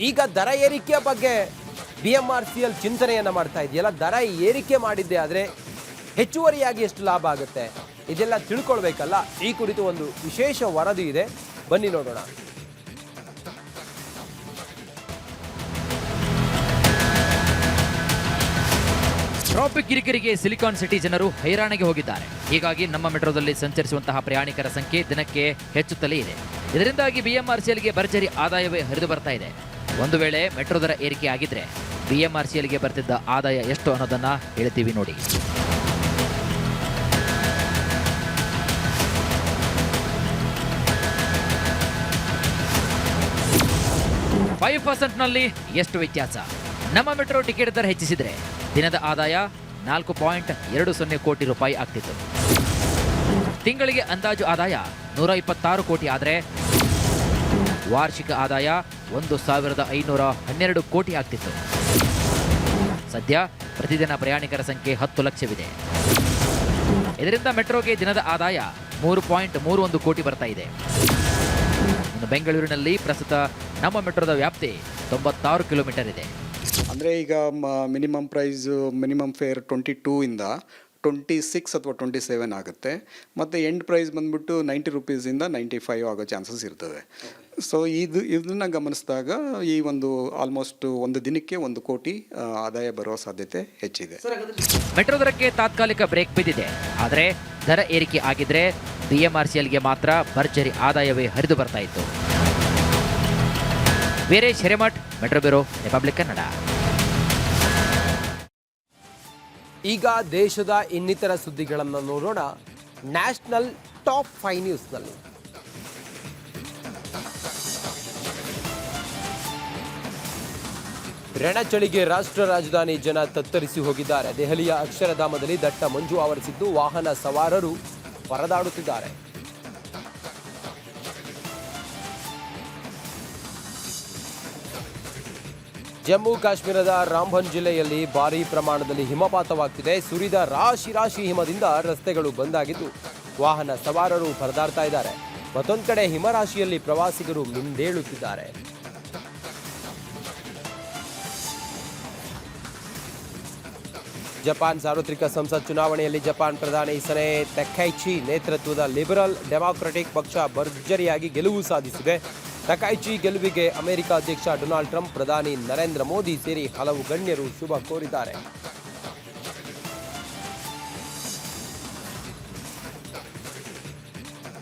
ಈಗ ದರ ಏರಿಕೆಯ ಬಗ್ಗೆ BMRCL ಚಿಂತನೆಯನ್ನು ಮಾಡ್ತಾ ಇದೆಯಲ್ಲ, ದರ ಏರಿಕೆ ಮಾಡಿದ್ದೆ ಆದರೆ ಹೆಚ್ಚುವರಿಯಾಗಿ ಎಷ್ಟು ಲಾಭ ಆಗುತ್ತೆ, ಇದೆಲ್ಲ ತಿಳ್ಕೊಳ್ಬೇಕಲ್ಲ. ಈ ಕುರಿತು ಒಂದು ವಿಶೇಷ ವರದಿ ಇದೆ, ಬನ್ನಿ ನೋಡೋಣ. ಟ್ರಾಫಿಕ್ ಕಿರಿಕಿರಿಗೆ ಸಿಲಿಕಾನ್ ಸಿಟಿ ಜನರು ಹೈರಾಣಿಗೆ ಹೋಗಿದ್ದಾರೆ. ಹೀಗಾಗಿ ನಮ್ಮ ಮೆಟ್ರೋದಲ್ಲಿ ಸಂಚರಿಸುವಂತಹ ಪ್ರಯಾಣಿಕರ ಸಂಖ್ಯೆ ದಿನಕ್ಕೆ ಹೆಚ್ಚುತ್ತಲೇ ಇದೆ. ಇದರಿಂದಾಗಿ BMRCLಗೆ ಭರ್ಜರಿ ಆದಾಯವೇ ಹರಿದು ಬರ್ತಾ ಇದೆ. ಒಂದು ವೇಳೆ ಮೆಟ್ರೋ ದರ ಏರಿಕೆ ಆಗಿದ್ರೆ BMRCLಗೆ ಬರ್ತಿದ್ದ ಆದಾಯ ಎಷ್ಟು ಅನ್ನೋದನ್ನ ಹೇಳ್ತೀವಿ ನೋಡಿ. 5%ನಲ್ಲಿ ಎಷ್ಟು ವ್ಯತ್ಯಾಸ? ನಮ್ಮ ಮೆಟ್ರೋ ಟಿಕೆಟ್ ದರ ಹೆಚ್ಚಿಸಿದ್ರೆ ದಿನದ ಆದಾಯ 4.20 ಕೋಟಿ ರೂಪಾಯಿ ಆಗ್ತಿತ್ತು. ತಿಂಗಳಿಗೆ ಅಂದಾಜು ಆದಾಯ 126 ಕೋಟಿ ಆದರೆ ವಾರ್ಷಿಕ ಆದಾಯ 1,512 ಕೋಟಿ ಆಗ್ತಿತ್ತು. ಸದ್ಯ ಪ್ರತಿದಿನ ಪ್ರಯಾಣಿಕರ ಸಂಖ್ಯೆ 10 ಲಕ್ಷವಿದೆ. ಇದರಿಂದ ಮೆಟ್ರೋಗೆ ದಿನದ ಆದಾಯ 3.31 ಕೋಟಿ ಬರ್ತಾ ಇದೆ. ಇನ್ನು ಬೆಂಗಳೂರಿನಲ್ಲಿ ಪ್ರಸ್ತುತ ನಮ್ಮ ಮೆಟ್ರೋದ ವ್ಯಾಪ್ತಿ 96 ಕಿಲೋಮೀಟರ್ ಇದೆ. ಅಂದರೆ ಈಗ ಮಿನಿಮಮ್ ಫೇರ್ 22 ಇಂದ 26 ಅಥವಾ 27 ಆಗುತ್ತೆ. ಮತ್ತು ಎಂಡ್ ಪ್ರೈಸ್ ಬಂದ್ಬಿಟ್ಟು 90 ರೂಪೀಸಿಂದ 95 ಆಗೋ ಚಾನ್ಸಸ್ ಇರ್ತದೆ. ಸೊ ಇದನ್ನು ಗಮನಿಸಿದಾಗ ಈ ಆಲ್ಮೋಸ್ಟ್ ಒಂದು ದಿನಕ್ಕೆ 1 ಕೋಟಿ ಆದಾಯ ಬರುವ ಸಾಧ್ಯತೆ ಹೆಚ್ಚಿದೆ. ಮೆಟ್ರೋ ದರಕ್ಕೆ ತಾತ್ಕಾಲಿಕ ಬ್ರೇಕ್ ಬಿದ್ದಿದೆ. ಆದರೆ ದರ ಏರಿಕೆ ಆಗಿದ್ರೆ BMRCLಗೆ ಮಾತ್ರ ಭರ್ಜರಿ ಆದಾಯವೇ ಹರಿದು ಬರ್ತಾ ಇತ್ತು. Veeresh Hiremath, metro bureau, republic Kannada. ಈಗ ದೇಶದ ಇನ್ನಿತರ ಸುದ್ದಿಗಳನ್ನು ನೋಡೋಣ ನ್ಯಾಷನಲ್ ಟಾಪ್ 5 ನ್ಯೂಸ್ನಲ್ಲಿ. ರಣಚಳಿಗೆ ರಾಷ್ಟ್ರ ರಾಜಧಾನಿ ಜನ ತತ್ತರಿಸಿ ಹೋಗಿದ್ದಾರೆ. ದೆಹಲಿಯ ಅಕ್ಷರಧಾಮದಲ್ಲಿ ದಟ್ಟ ಮಂಜು ಆವರಿಸಿದ್ದು ವಾಹನ ಸವಾರರು ಪರದಾಡುತ್ತಿದ್ದಾರೆ. ಜಮ್ಮು ಕಾಶ್ಮೀರದ ರಾಂಬನ್ ಜಿಲ್ಲೆಯಲ್ಲಿ ಭಾರೀ ಪ್ರಮಾಣದಲ್ಲಿ ಹಿಮಪಾತವಾಗ್ತಿದೆ. ಸುರಿದ ರಾಶಿ ಹಿಮದಿಂದ ರಸ್ತೆಗಳು ಬಂದಾಗಿದ್ದು ವಾಹನ ಸವಾರರು ಪರದಾಡ್ತಾ ಇದ್ದಾರೆ. ಮತ್ತೊಂದು ಕಡೆ ಹಿಮರಾಶಿಯಲ್ಲಿ ಪ್ರವಾಸಿಗರು ಮಿಂದೇಳುತ್ತಿದ್ದಾರೆ. ಜಪಾನ್ ಸಾರ್ವತ್ರಿಕ ಸಂಸತ್ ಚುನಾವಣೆಯಲ್ಲಿ ಜಪಾನ್ ಪ್ರಧಾನಿ ಸನೆ ತಕೈಚಿ ನೇತೃತ್ವದ ಲಿಬರಲ್ ಡೆಮಾಕ್ರೆಟಿಕ್ ಪಕ್ಷ ಭರ್ಜರಿಯಾಗಿ ಗೆಲುವು ಸಾಧಿಸಿದೆ. ತಕೈಚಿ ಗೆಲುವಿಗೆ ಅಮೆರಿಕ ಅಧ್ಯಕ್ಷ ಡೊನಾಲ್ಡ್ ಟ್ರಂಪ್, ಪ್ರಧಾನಿ ನರೇಂದ್ರ ಮೋದಿ ಸೇರಿ ಹಲವು ಗಣ್ಯರು ಶುಭ ಕೋರಿದ್ದಾರೆ.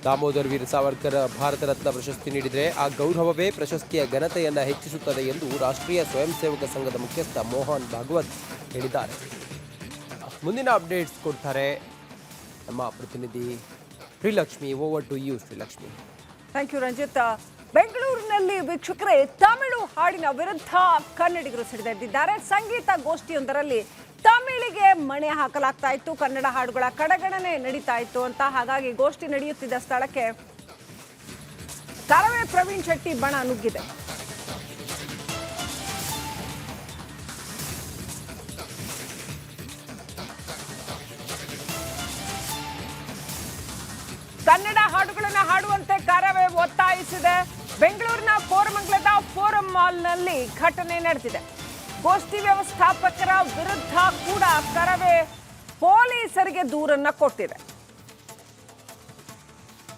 ದಾಮೋದರ್ ವೀರ್ ಸಾವರ್ಕರ್ ಭಾರತ ರತ್ನ ಪ್ರಶಸ್ತಿ ನೀಡಿದರೆ ಆ ಗೌರವವೇ ಪ್ರಶಸ್ತಿಯ ಘನತೆಯನ್ನು ಹೆಚ್ಚಿಸುತ್ತದೆ ಎಂದು ರಾಷ್ಟ್ರೀಯ ಸ್ವಯಂ ಸೇವಕ ಸಂಘದ ಮುಖ್ಯಸ್ಥ ಮೋಹನ್ ಭಾಗವತ್ ಹೇಳಿದ್ದಾರೆ. ಮುಂದಿನ ಅಪ್ಡೇಟ್ಸ್ ಕೊಡ್ತಾರೆ ನಮ್ಮ ಪ್ರತಿನಿಧಿ Srilakshmi. Over to you Srilakshmi. Thank you Ranjith. ಬೆಂಗಳೂರಿನಲ್ಲಿ ವೀಕ್ಷಕರೇ ತಮಿಳು ಹಾಡಿನ ವಿರುದ್ಧ ಕನ್ನಡಿಗರು ಸಿಡಿದೆದ್ದಿದ್ದಾರೆ. ಸಂಗೀತ ಗೋಷ್ಠಿಯೊಂದರಲ್ಲಿ ತಮಿಳಿಗೆ ಮಣೆ ಹಾಕಲಾಗ್ತಾ ಇತ್ತು, ಕನ್ನಡ ಹಾಡುಗಳ ಕಡೆಗಣನೆ ನಡೀತಾ ಇತ್ತು ಅಂತ. ಹಾಗಾಗಿ ಗೋಷ್ಠಿ ನಡೆಯುತ್ತಿದ್ದ ಸ್ಥಳಕ್ಕೆ ಕರವೇ ಪ್ರವೀಣ್ ಶೆಟ್ಟಿ ಬಣ ನುಗ್ಗಿದೆ. ಕನ್ನಡ ಹಾಡುಗಳನ್ನು ಹಾಡುವಂತೆ ಕರವೇ ಒತ್ತಾಯಿಸಿದೆ. ಬೆಂಗಳೂರಿನ ಕೋರಮಂಗಲದ ಫೋರಂ ಮಾಲ್ನಲ್ಲಿ ಘಟನೆ ನಡೆದಿದೆ. ಗೋಷ್ಠಿ ವ್ಯವಸ್ಥಾಪಕರ ವಿರುದ್ಧ ಕೂಡ ಕರವೇ ಪೊಲೀಸರಿಗೆ ದೂರನ್ನ ಕೊಟ್ಟಿದೆ.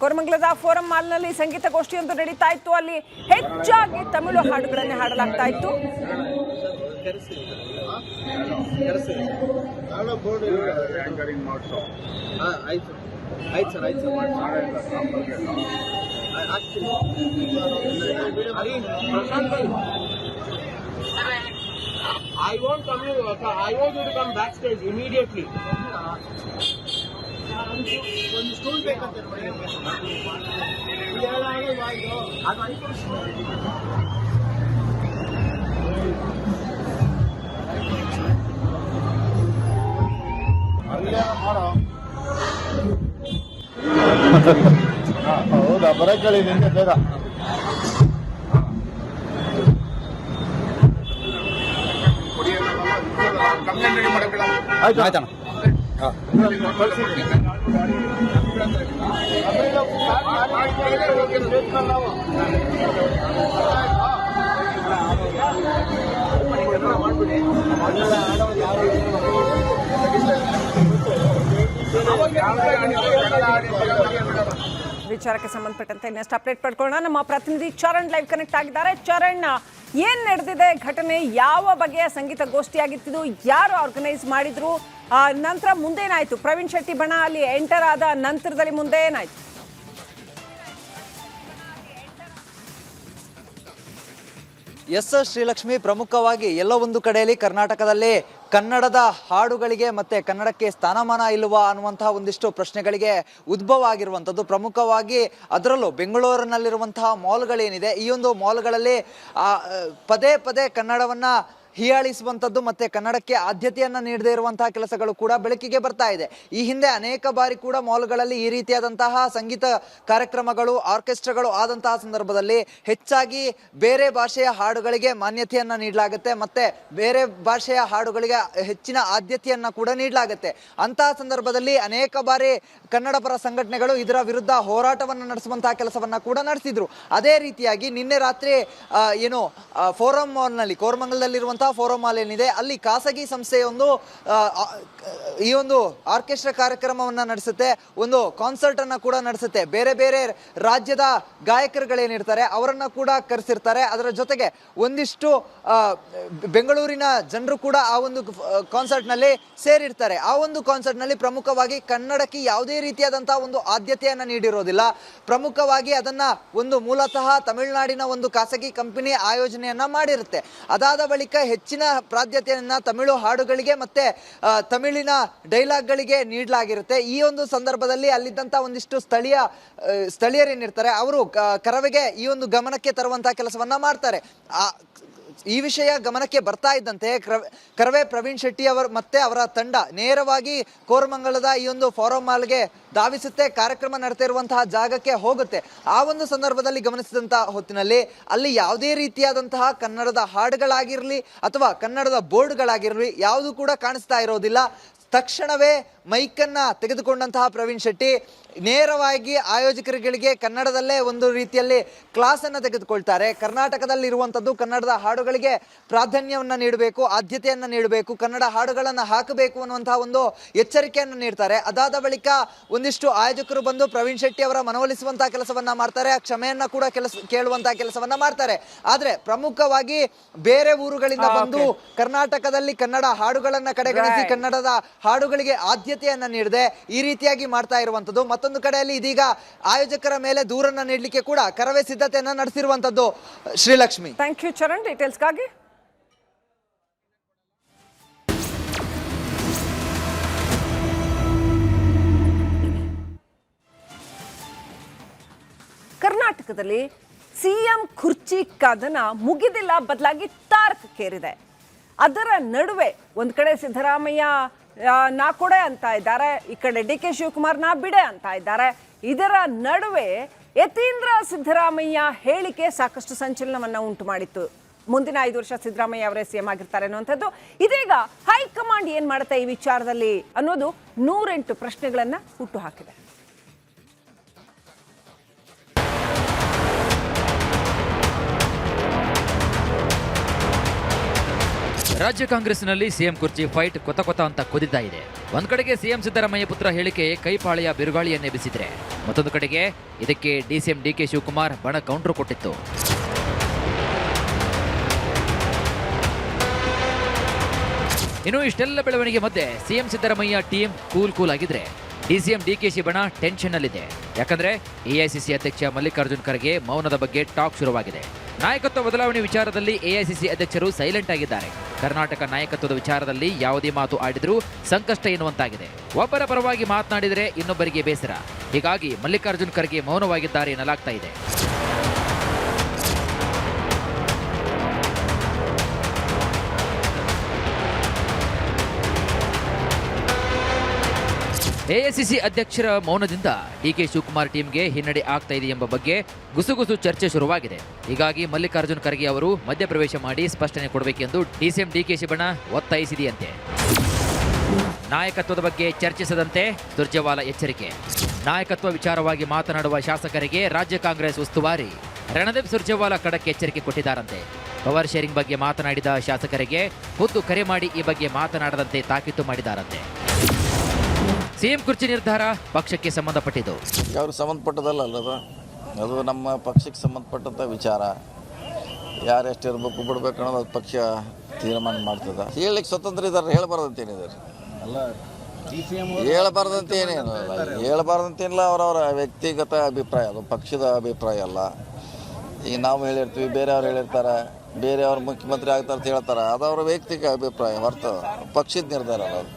ಕೋರಮಂಗಲದ ಫೋರಂ ಮಾಲ್ನಲ್ಲಿ ಸಂಗೀತ ಗೋಷ್ಠಿಯೊಂದು ನಡೀತಾ ಇತ್ತು. ಅಲ್ಲಿ ಹೆಚ್ಚಾಗಿ ತಮಿಳು ಹಾಡುಗಳನ್ನೇ ಹಾಡಲಾಗ್ತಾ ಇತ್ತು. I want you to come backstage immediately. ಒಂದು ಸ್ಟೂಲ್ ಬೇಕಂತೆ ಹೌದಾ, ಬರಕಳಿ ನಿಂಗೆ ಬೇಗ. ಆಯ್ತಾಣ. ವಿಚಾರಕ್ಕೆ ಸಂಬಂಧಪಟ್ಟಂತೆ ಇನ್ನಷ್ಟು ಅಪ್ಡೇಟ್ ಪಡ್ಕೊಳ್ಳೋಣ. ನಮ್ಮ ಪ್ರತಿನಿಧಿ ಚರಣ್ ಲೈವ್ ಕನೆಕ್ಟ್ ಆಗಿದ್ದಾರೆ. ಚರಣ್, ಏನ್ ನಡೆದಿದೆ ಘಟನೆ? ಯಾವ ಬಗೆಯ ಸಂಗೀತ ಗೋಷ್ಠಿಯಾಗಿತ್ತು? ಯಾರು ಆರ್ಗನೈಸ್ ಮಾಡಿದ್ರು? ನಂತರ ಮುಂದೇನಾಯ್ತು? ಪ್ರವೀಣ್ ಶೆಟ್ಟಿ ಬಣ ಅಲ್ಲಿ ಎಂಟರ್ ಆದ ನಂತರದಲ್ಲಿ ಮುಂದೆ ಏನಾಯ್ತು? ಎಸ್ ಶ್ರೀಲಕ್ಷ್ಮಿ, ಪ್ರಮುಖವಾಗಿ ಎಲ್ಲೋ ಒಂದು ಕಡೆಯಲ್ಲಿ ಕರ್ನಾಟಕದಲ್ಲಿ ಕನ್ನಡದ ಹಾಡುಗಳಿಗೆ ಮತ್ತೆ ಕನ್ನಡಕ್ಕೆ ಸ್ಥಾನಮಾನ ಇಲ್ಲವಾ ಅನ್ನುವಂತಹ ಒಂದಿಷ್ಟು ಪ್ರಶ್ನೆಗಳಿಗೆ ಉದ್ಭವ ಆಗಿರುವಂಥದ್ದು. ಪ್ರಮುಖವಾಗಿ ಅದರಲ್ಲೂ ಬೆಂಗಳೂರಿನಲ್ಲಿರುವಂತಹ ಮಾಲ್ಗಳೇನಿದೆ, ಈ ಒಂದು ಮಾಲ್ಗಳಲ್ಲಿ ಪದೇ ಪದೇ ಕನ್ನಡವನ್ನ ಹೀಯಾಳಿಸುವಂಥದ್ದು ಮತ್ತೆ ಕನ್ನಡಕ್ಕೆ ಆದ್ಯತೆಯನ್ನ ನೀಡದೇ ಇರುವಂತಹ ಕೆಲಸಗಳು ಕೂಡ ಬೆಳಕಿಗೆ ಬರ್ತಾ ಇದೆ. ಈ ಹಿಂದೆ ಅನೇಕ ಬಾರಿ ಕೂಡ ಮಾಲ್ಗಳಲ್ಲಿ ಈ ರೀತಿಯಾದಂತಹ ಸಂಗೀತ ಕಾರ್ಯಕ್ರಮಗಳು, ಆರ್ಕೆಸ್ಟ್ರಾಗಳು ಆದಂತಹ ಸಂದರ್ಭದಲ್ಲಿ ಹೆಚ್ಚಾಗಿ ಬೇರೆ ಭಾಷೆಯ ಹಾಡುಗಳಿಗೆ ಮಾನ್ಯತೆಯನ್ನ ನೀಡಲಾಗುತ್ತೆ ಮತ್ತೆ ಬೇರೆ ಭಾಷೆಯ ಹಾಡುಗಳಿಗೆ ಹೆಚ್ಚಿನ ಆದ್ಯತೆಯನ್ನ ಕೂಡ ನೀಡಲಾಗುತ್ತೆ. ಅಂತಹ ಸಂದರ್ಭದಲ್ಲಿ ಅನೇಕ ಬಾರಿ ಕನ್ನಡ ಪರ ಸಂಘಟನೆಗಳು ಇದರ ವಿರುದ್ಧ ಹೋರಾಟವನ್ನು ನಡೆಸುವಂತಹ ಕೆಲಸವನ್ನ ಕೂಡ ನಡೆಸಿದ್ರು. ಅದೇ ರೀತಿಯಾಗಿ ನಿನ್ನೆ ರಾತ್ರಿ ಫೋರಂ ಮಾಲ್ನಲ್ಲಿ, ಕೋರಮಂಗಲದಲ್ಲಿರುವಂತಹ ಫೋರಂ ಮಾಲ್ ಏನಿದೆ ಅಲ್ಲಿ ಖಾಸಗಿ ಸಂಸ್ಥೆಯೊಂದು ಈ ಒಂದು ಆರ್ಕೆಸ್ಟ್ರಾ ಕಾರ್ಯಕ್ರಮವನ್ನ ನಡೆಸುತ್ತೆ, ಒಂದು ಕಾನ್ಸರ್ಟ್ ಅನ್ನ ಕೂಡ ನಡೆಸುತ್ತೆ. ಬೇರೆ ಬೇರೆ ರಾಜ್ಯದ ಗಾಯಕರುಗಳೇನಿರ್ತಾರೆ ಅವರನ್ನ ಕೂಡ ಕರೆಸಿರ್ತಾರೆ. ಅದರ ಜೊತೆಗೆ ಒಂದಿಷ್ಟು ಬೆಂಗಳೂರಿನ ಜನರು ಕೂಡ ಆ ಒಂದು ಕಾನ್ಸರ್ಟ್ ನಲ್ಲಿ ಸೇರಿರ್ತಾರೆ. ಆ ಒಂದು ಕಾನ್ಸರ್ಟ್ ನಲ್ಲಿ ಪ್ರಮುಖವಾಗಿ ಕನ್ನಡಕ್ಕೆ ಯಾವುದೇ ರೀತಿಯಾದಂತಹ ಒಂದು ಆದ್ಯತೆಯನ್ನ ನೀಡಿರೋದಿಲ್ಲ. ಪ್ರಮುಖವಾಗಿ ಅದನ್ನ ಒಂದು ಮೂಲತಃ ತಮಿಳುನಾಡಿನ ಒಂದು ಖಾಸಗಿ ಕಂಪನಿ ಆಯೋಜನೆಯನ್ನ ಮಾಡಿರುತ್ತೆ. ಅದಾದ ಬಳಿಕ ಹೆಚ್ಚಿನ ಪ್ರಾಧಾನ್ಯತೆಯನ್ನ ತಮಿಳು ಹಾಡುಗಳಿಗೆ ಮತ್ತೆ ತಮಿಳಿನ ಡೈಲಾಗ್ಗಳಿಗೆ ನೀಡಲಾಗಿರುತ್ತೆ. ಈ ಒಂದು ಸಂದರ್ಭದಲ್ಲಿ ಅಲ್ಲಿದ್ದಂತ ಒಂದಿಷ್ಟು ಸ್ಥಳೀಯರೇನಿರ್ತಾರೆ ಅವರು ಕರವೆಗೆ ಈ ಒಂದು ಗಮನಕ್ಕೆ ತರುವಂತಹ ಕೆಲಸವನ್ನ ಮಾಡ್ತಾರೆ. ಈ ವಿಷಯ ಗಮನಕ್ಕೆ ಬರ್ತಾ ಇದ್ದಂತೆ ಕರವೇ ಪ್ರವೀಣ್ ಶೆಟ್ಟಿ ಅವರು ಮತ್ತೆ ಅವರ ತಂಡ ನೇರವಾಗಿ ಕೋರಮಂಗಲದ ಈ ಒಂದು ಫಾರಂ ಮಾಲ್ಗೆ ಧಾವಿಸುತ್ತೆ, ಕಾರ್ಯಕ್ರಮ ನಡೆತಿರುವಂತಹ ಜಾಗಕ್ಕೆ ಹೋಗುತ್ತೆ. ಆ ಒಂದು ಸಂದರ್ಭದಲ್ಲಿ ಗಮನಿಸಿದಂತಹ ಹೊತ್ತಿನಲ್ಲಿ ಅಲ್ಲಿ ಯಾವುದೇ ರೀತಿಯಾದಂತಹ ಕನ್ನಡದ ಹಾಡುಗಳಾಗಿರಲಿ ಅಥವಾ ಕನ್ನಡದ ಬೋರ್ಡ್ಗಳಾಗಿರಲಿ ಯಾವುದು ಕೂಡ ಕಾಣಿಸ್ತಾ ಇರೋದಿಲ್ಲ. ತಕ್ಷಣವೇ ಮೈಕನ್ನ ತೆಗೆದುಕೊಂಡಂತಹ ಪ್ರವೀಣ್ ಶೆಟ್ಟಿ ನೇರವಾಗಿ ಆಯೋಜಕರುಗಳಿಗೆ ಕನ್ನಡದಲ್ಲೇ ಒಂದು ರೀತಿಯಲ್ಲಿ ಕ್ಲಾಸ್ ಅನ್ನು ತೆಗೆದುಕೊಳ್ತಾರೆ. ಕರ್ನಾಟಕದಲ್ಲಿ ಇರುವಂತದ್ದು ಕನ್ನಡದ ಹಾಡುಗಳಿಗೆ ಪ್ರಾಧಾನ್ಯವನ್ನು ನೀಡಬೇಕು, ಆದ್ಯತೆಯನ್ನು ನೀಡಬೇಕು, ಕನ್ನಡ ಹಾಡುಗಳನ್ನು ಹಾಕಬೇಕು ಅನ್ನುವಂತಹ ಒಂದು ಎಚ್ಚರಿಕೆಯನ್ನು ನೀಡ್ತಾರೆ. ಅದಾದ ಬಳಿಕ ಒಂದಿಷ್ಟು ಆಯೋಜಕರು ಬಂದು ಪ್ರವೀಣ್ ಶೆಟ್ಟಿ ಅವರ ಮನವೊಲಿಸುವಂತಹ ಕೆಲಸವನ್ನ ಮಾಡ್ತಾರೆ, ಕ್ಷಮೆಯನ್ನ ಕೂಡ ಕೇಳುವಂತಹ ಕೆಲಸವನ್ನ ಮಾಡ್ತಾರೆ. ಆದ್ರೆ ಪ್ರಮುಖವಾಗಿ ಬೇರೆ ಊರುಗಳಿಂದ ಬಂದು ಕರ್ನಾಟಕದಲ್ಲಿ ಕನ್ನಡ ಹಾಡುಗಳನ್ನ ಕಡೆಗಣಿಸಿ ಕನ್ನಡದ ಹಾಡುಗಳಿಗೆ ಆದ್ಯತೆಯನ್ನ ನೀಡದೆ ಈ ರೀತಿಯಾಗಿ ಮಾಡ್ತಾ ಇರುವಂತದ್ದು. ಮತ್ತೊಂದು ಕಡೆಯಲ್ಲಿ ಇದೀಗ ಆಯೋಜಕರ ಮೇಲೆ ದೂರನ್ನ ನೀಡಲಿಕ್ಕೆ ಕೂಡ ಕರವೇ ಸಿದ್ಧತೆಯನ್ನ ನಡೆಸಿರುವಂತದ್ದು. ಶ್ರೀಲಕ್ಷ್ಮಿ, ಥ್ಯಾಂಕ್ ಯು ಚರಣ್, ಡೀಟೇಲ್ಸ್ಗಾಗಿ. ಕರ್ನಾಟಕದಲ್ಲಿ ಸಿಎಂ ಕುರ್ಚಿ ಕದನ ಮುಗಿದಿಲ್ಲ, ಬದಲಾಗಿ ತಾರಕಕ್ಕೇರಿದೆ. ಅದರ ನಡುವೆ ಒಂದ್ ಕಡೆ ಸಿದ್ದರಾಮಯ್ಯ ನಾ ಕೊಡೆ ಅಂತ ಇದ್ದಾರೆ, ಈ ಕಡೆ ಡಿ ಕೆ ಶಿವಕುಮಾರ್ ನಾ ಬಿಡೆ ಅಂತ ಇದ್ದಾರೆ. ಇದರ ನಡುವೆ ಯತೀಂದ್ರ ಸಿದ್ದರಾಮಯ್ಯ ಹೇಳಿಕೆ ಸಾಕಷ್ಟು ಸಂಚಲನವನ್ನ ಉಂಟು ಮಾಡಿತ್ತು. ಮುಂದಿನ 5 ವರ್ಷ ಸಿದ್ದರಾಮಯ್ಯ ಅವರೇ ಸಿಎಂ ಆಗಿರ್ತಾರೆ ಅನ್ನುವಂಥದ್ದು. ಇದೀಗ ಹೈಕಮಾಂಡ್ ಏನ್ ಮಾಡುತ್ತೆ ಈ ವಿಚಾರದಲ್ಲಿ ಅನ್ನೋದು 108 ಪ್ರಶ್ನೆಗಳನ್ನ ಹುಟ್ಟು ಹಾಕಿದೆ. ರಾಜ್ಯ ಕಾಂಗ್ರೆಸ್ನಲ್ಲಿ ಸಿಎಂ ಕುರ್ಚಿ ಫೈಟ್ ಕೊತ ಅಂತ ಕುದಿತಾ ಇದೆ. ಒಂದ್ ಕಡೆಗೆ ಸಿಎಂ ಸಿದ್ದರಾಮಯ್ಯ ಪುತ್ರ ಹೇಳಿಕೆ ಕೈಪಾಳೆಯ ಬಿರುಗಾಳಿಯನ್ನೆಬ್ಬಿಸಿದ್ರೆ, ಮತ್ತೊಂದು ಕಡೆಗೆ ಇದಕ್ಕೆ ಡಿಸಿಎಂ ಡಿಕೆ ಶಿವಕುಮಾರ್ ಬಣ ಕೌಂಟರ್ ಕೊಟ್ಟಿತ್ತು. ಇನ್ನು ಇಷ್ಟೆಲ್ಲ ಬೆಳವಣಿಗೆ ಮಧ್ಯೆ ಸಿಎಂ ಸಿದ್ದರಾಮಯ್ಯ ಟೀಮ್ ಕೂಲ್ ಆಗಿದ್ರೆ, ಡಿಸಿಎಂ ಡಿಕೆಶಿ ಬಣ ಟೆನ್ಷನ್ ನಲ್ಲಿದೆ. ಯಾಕಂದ್ರೆ ಎಐಸಿಸಿ ಅಧ್ಯಕ್ಷ ಮಲ್ಲಿಕಾರ್ಜುನ್ ಖರ್ಗೆ ಮೌನದ ಬಗ್ಗೆ ಟಾಕ್ ಶುರುವಾಗಿದೆ. ನಾಯಕತ್ವ ಬದಲಾವಣೆ ವಿಚಾರದಲ್ಲಿ ಎಐಸಿಸಿ ಅಧ್ಯಕ್ಷರು ಸೈಲೆಂಟ್ ಆಗಿದ್ದಾರೆ. ಕರ್ನಾಟಕ ನಾಯಕತ್ವದ ವಿಚಾರದಲ್ಲಿ ಯಾವುದೇ ಮಾತು ಆಡಿದ್ರೂ ಸಂಕಷ್ಟ ಎನ್ನುವಂತಾಗಿದೆ. ಒಬ್ಬರ ಪರವಾಗಿ ಮಾತನಾಡಿದರೆ ಇನ್ನೊಬ್ಬರಿಗೆ ಬೇಸರ. ಹೀಗಾಗಿ ಮಲ್ಲಿಕಾರ್ಜುನ್ ಖರ್ಗೆ ಮೌನವಾಗಿದ್ದಾರೆ ಎನ್ನಲಾಗ್ತಾ ಇದೆ. ಎಐಸಿಸಿ ಅಧ್ಯಕ್ಷರ ಮೌನದಿಂದ ಡಿಕೆ ಶಿವಕುಮಾರ್ ಟೀಮ್ಗೆ ಹಿನ್ನಡೆ ಆಗ್ತಾ ಇದೆ ಎಂಬ ಬಗ್ಗೆ ಗುಸುಗುಸು ಚರ್ಚೆ ಶುರುವಾಗಿದೆ. ಹೀಗಾಗಿ ಮಲ್ಲಿಕಾರ್ಜುನ್ ಖರ್ಗೆ ಅವರು ಮಧ್ಯಪ್ರವೇಶ ಮಾಡಿ ಸ್ಪಷ್ಟನೆ ಕೊಡಬೇಕೆಂದು ಡಿಸಿಎಂ ಡಿಕೆಶಿ ಬಣ ಒತ್ತಾಯಿಸಿದೆಯಂತೆ. ನಾಯಕತ್ವದ ಬಗ್ಗೆ ಚರ್ಚಿಸದಂತೆ ಸುರ್ಜೇವಾಲಾ ಎಚ್ಚರಿಕೆ. ನಾಯಕತ್ವ ವಿಚಾರವಾಗಿ ಮಾತನಾಡುವ ಶಾಸಕರಿಗೆ ರಾಜ್ಯ ಕಾಂಗ್ರೆಸ್ ಉಸ್ತುವಾರಿ ರಣದೀಪ್ ಸುರ್ಜೇವಾಲಾ ಖಡಕ್ ಎಚ್ಚರಿಕೆ ಕೊಟ್ಟಿದ್ದಾರಂತೆ. ಪವರ್ ಶೇರಿಂಗ್ ಬಗ್ಗೆ ಮಾತನಾಡಿದ ಶಾಸಕರಿಗೆ ಖುದ್ದು ಕರೆ ಮಾಡಿ ಈ ಬಗ್ಗೆ ಮಾತನಾಡದಂತೆ ತಾಕೀತು ಮಾಡಿದ್ದಾರಂತೆ. ಸಿಎಂ ಕುರ್ಚಿ ನಿರ್ಧಾರ ಪಕ್ಷಕ್ಕೆ ಸಂಬಂಧಪಟ್ಟಿದ್ದು. ಅವ್ರಿಗೆ ಸಂಬಂಧಪಟ್ಟದಲ್ಲ ಅದು ನಮ್ಮ ಪಕ್ಷಕ್ಕೆ ಸಂಬಂಧಪಟ್ಟಂಥ ವಿಚಾರ. ಯಾರೆಷ್ಟು ಇರಬೇಕು ಬಿಡಬೇಕು ಅನ್ನೋದು ಪಕ್ಷ ತೀರ್ಮಾನ ಮಾಡ್ತದೆ. ಹೇಳಲಿಕ್ಕೆ ಸ್ವತಂತ್ರ ಇದ್ದಾರೆ, ಹೇಳಬಾರ್ದಂತೇನಿದ್ದಾರೆ ಹೇಳಬಾರ್ದಂತೇನಿಲ್ಲ. ಅವರವರ ವ್ಯಕ್ತಿಗತ ಅಭಿಪ್ರಾಯ, ಅದು ಪಕ್ಷದ ಅಭಿಪ್ರಾಯ ಅಲ್ಲ. ಈಗ ನಾವು ಹೇಳಿರ್ತೀವಿ, ಬೇರೆಯವ್ರು ಹೇಳಿರ್ತಾರೆ, ಬೇರೆಯವ್ರು ಮುಖ್ಯಮಂತ್ರಿ ಆಗ್ತಾರೆ ಅಂತ ಹೇಳ್ತಾರೆ, ಅದು ಅವರ ವೈಯಕ್ತಿಕ ಅಭಿಪ್ರಾಯ ಹೊರತು ಪಕ್ಷದ ನಿರ್ಧಾರ ಅಲ್ಲ.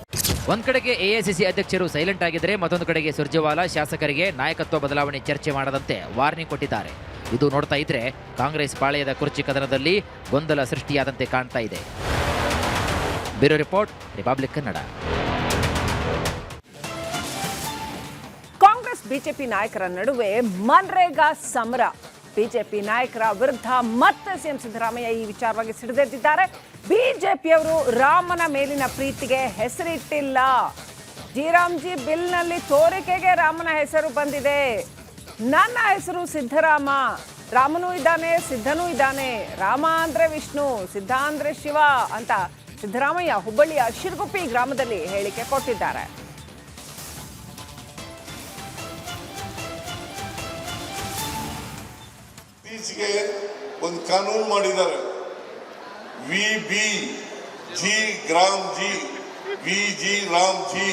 ಒಂದ್ ಕಡೆಗೆ ಎಐಸಿಸಿ ಅಧ್ಯಕ್ಷರು ಸೈಲೆಂಟ್ ಆಗಿದ್ರೆ, ಮತ್ತೊಂದು ಕಡೆಗೆ ಸುರ್ಜೇವಾಲಾ ಶಾಸಕರಿಗೆ ನಾಯಕತ್ವ ಬದಲಾವಣೆ ಚರ್ಚೆ ಮಾಡದಂತೆ ವಾರ್ನಿಂಗ್ ಕೊಟ್ಟಿದ್ದಾರೆ. ಇದು ನೋಡ್ತಾ ಇದ್ರೆ ಕಾಂಗ್ರೆಸ್ ಪಾಳೆಯದ ಕುರ್ಚಿ ಕದನದಲ್ಲಿ ಗೊಂದಲ ಸೃಷ್ಟಿಯಾದಂತೆ ಕಾಣ್ತಾ ಇದೆ. Bureau report, republic Kannada. Congress BJP ನಾಯಕರ ನಡುವೆ ಮನ್ರೇಗಾ ಸಮರ. ಬಿಜೆಪಿ ನಾಯಕರ ವಿರುದ್ಧ ಮತ್ತೆ ಸಿಎಂ ಸಿದ್ದರಾಮಯ್ಯ ಈ ವಿಚಾರವಾಗಿ ಸಿಡಿದೆದ್ದಿದ್ದಾರೆ. ಬಿಜೆಪಿಯವರು ರಾಮನ ಮೇಲಿನ ಪ್ರೀತಿಗೆ ಹೆಸರಿಟ್ಟಿಲ್ಲ. ಜಿರಾಮ್ಜಿ ಬಿಲ್ನಲ್ಲಿ ತೋರಿಕೆಗೆ ರಾಮನ ಹೆಸರು ಬಂದಿದೆ. ನನ್ನ ಹೆಸರು ಸಿದ್ದರಾಮ, ರಾಮನೂ ಇದ್ದಾನೆ, ಸಿದ್ಧನೂ ಇದ್ದಾನೆ. ರಾಮ ಅಂದ್ರೆ ವಿಷ್ಣು, ಸಿದ್ಧ ಅಂದ್ರೆ ಶಿವ ಅಂತ ಸಿದ್ದರಾಮಯ್ಯ ಹುಬ್ಬಳ್ಳಿಯ ಶಿರ್ಗುಪ್ಪಿ ಗ್ರಾಮದಲ್ಲಿ ಹೇಳಿಕೆ ಕೊಟ್ಟಿದ್ದಾರೆ. ಇತ್ತೀಚೆಗೆ ಒಂದು ಕಾನೂನು ಮಾಡಿದ್ದಾರೆ, V G gram G, V G RAM G,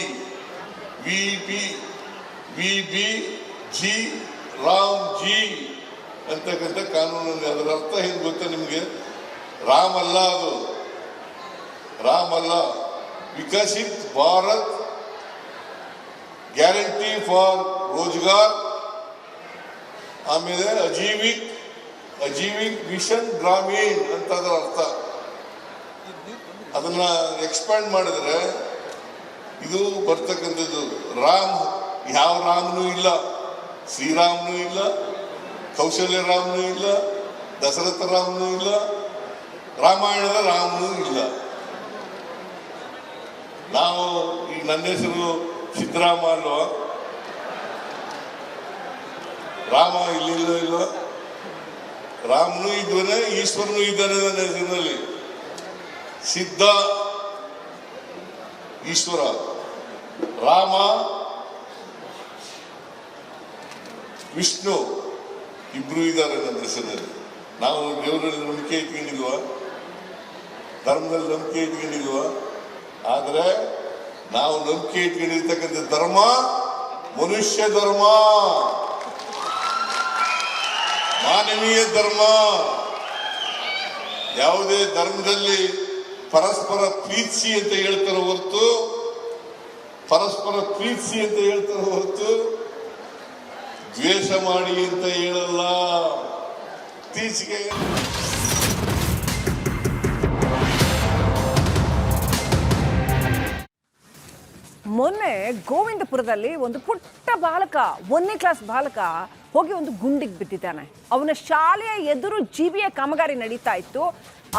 V B G RAM G ಅಂತಕ್ಕಂಥ ಕಾನೂನಲ್ಲಿ. ಅದರ ಅರ್ಥ ಏನು ಗೊತ್ತಾ ನಿಮಗೆ? ರಾಮ್ ಅಲ್ಲ, ಅದು ರಾಮ್ ಅಲ್ಲ. ವಿಕಸಿತ್ ಭಾರತ್, ಗ್ಯಾರಂಟಿ ಫಾರ್ ರೋಜ್ಗಾರ್, ಆಮೇಲೆ ಅಜೀವಿಕ್ ಅಜೀವಿಕ್ ಮಿಷನ್ ಗ್ರಾಮೀಣ್ ಅಂತ ಅದರ ಅರ್ಥ. ಅದನ್ನ ಎಕ್ಸ್ಪ್ಯಾಂಡ್ ಮಾಡಿದ್ರೆ ಇದು ಬರ್ತಕ್ಕಂಥದ್ದು ರಾಮ್, ಯಾವ ರಾಮನೂ ಇಲ್ಲ, ಶ್ರೀರಾಮನೂ ಇಲ್ಲ, ಕೌಶಲ್ಯ ರಾಮನೂ ಇಲ್ಲ, ದಶರಥ ರಾಮನೂ ಇಲ್ಲ, ರಾಮಾಯಣದ ರಾಮನೂ ಇಲ್ಲ. ನಾವು ಈಗ ನನ್ನ ಹೆಸರು ಸಿದ್ದರಾಮ ಅಲ್ವಾ, ರಾಮ ಇಲ್ಲಿಲ್ಲ ಇಲ್ಲ, ರಾಮನೂ ಇದ್ದಾನೆ, ಈಶ್ವರನೂ ಇದ್ದಾನೆ ನನ್ನ ಹೆಸರಿನಲ್ಲಿ. ಸಿದ್ಧ ಈಶ್ವರ, ರಾಮ ವಿಷ್ಣು ಇಬ್ರು ಇದ್ದಾರೆ ನನ್ನ ಹೆಸರಿನಲ್ಲಿ. ನಾವು ದೇವರಲ್ಲಿ ನಂಬಿಕೆ ಇಟ್ಕೊಂಡಿಲ್ವ, ಧರ್ಮದಲ್ಲಿ ನಂಬಿಕೆ ಇಟ್ಕೊಂಡಿಲ್ವ? ಆದರೆ ನಾವು ನಂಬಿಕೆ ಇಟ್ಕೊಂಡಿರ್ತಕ್ಕಂಥ ಧರ್ಮ ಮನುಷ್ಯ ಧರ್ಮ, ಮಾನವೀಯ ಧರ್ಮ. ಯಾವುದೇ ಧರ್ಮದಲ್ಲಿ ಪರಸ್ಪರ ಪ್ರೀತಿಸಿ ಅಂತ ಹೇಳ್ತಾರೆ ಹೊರತು, ಪರಸ್ಪರ ಪ್ರೀತಿಸಿ ಅಂತ ಹೇಳ್ತಾರೆ ಹೊರತು ದ್ವೇಷ ಮಾಡಿ ಅಂತ ಹೇಳಲ್ಲ. ಇತ್ತೀಚೆಗೆ ಮೊನ್ನೆ ಗೋವಿಂದಪುರದಲ್ಲಿ ಒಂದು ಪುಟ್ಟ ಬಾಲಕ, 1ನೇ ಕ್ಲಾಸ್ ಬಾಲಕ ಹೋಗಿ ಒಂದು ಗುಂಡಿಗೆ ಬಿದ್ದಿದ್ದಾನೆ. ಅವನ ಶಾಲೆಯ ಎದುರು ಜೀಬಿಯ ಕಾಮಗಾರಿ ನಡೀತಾ ಇತ್ತು.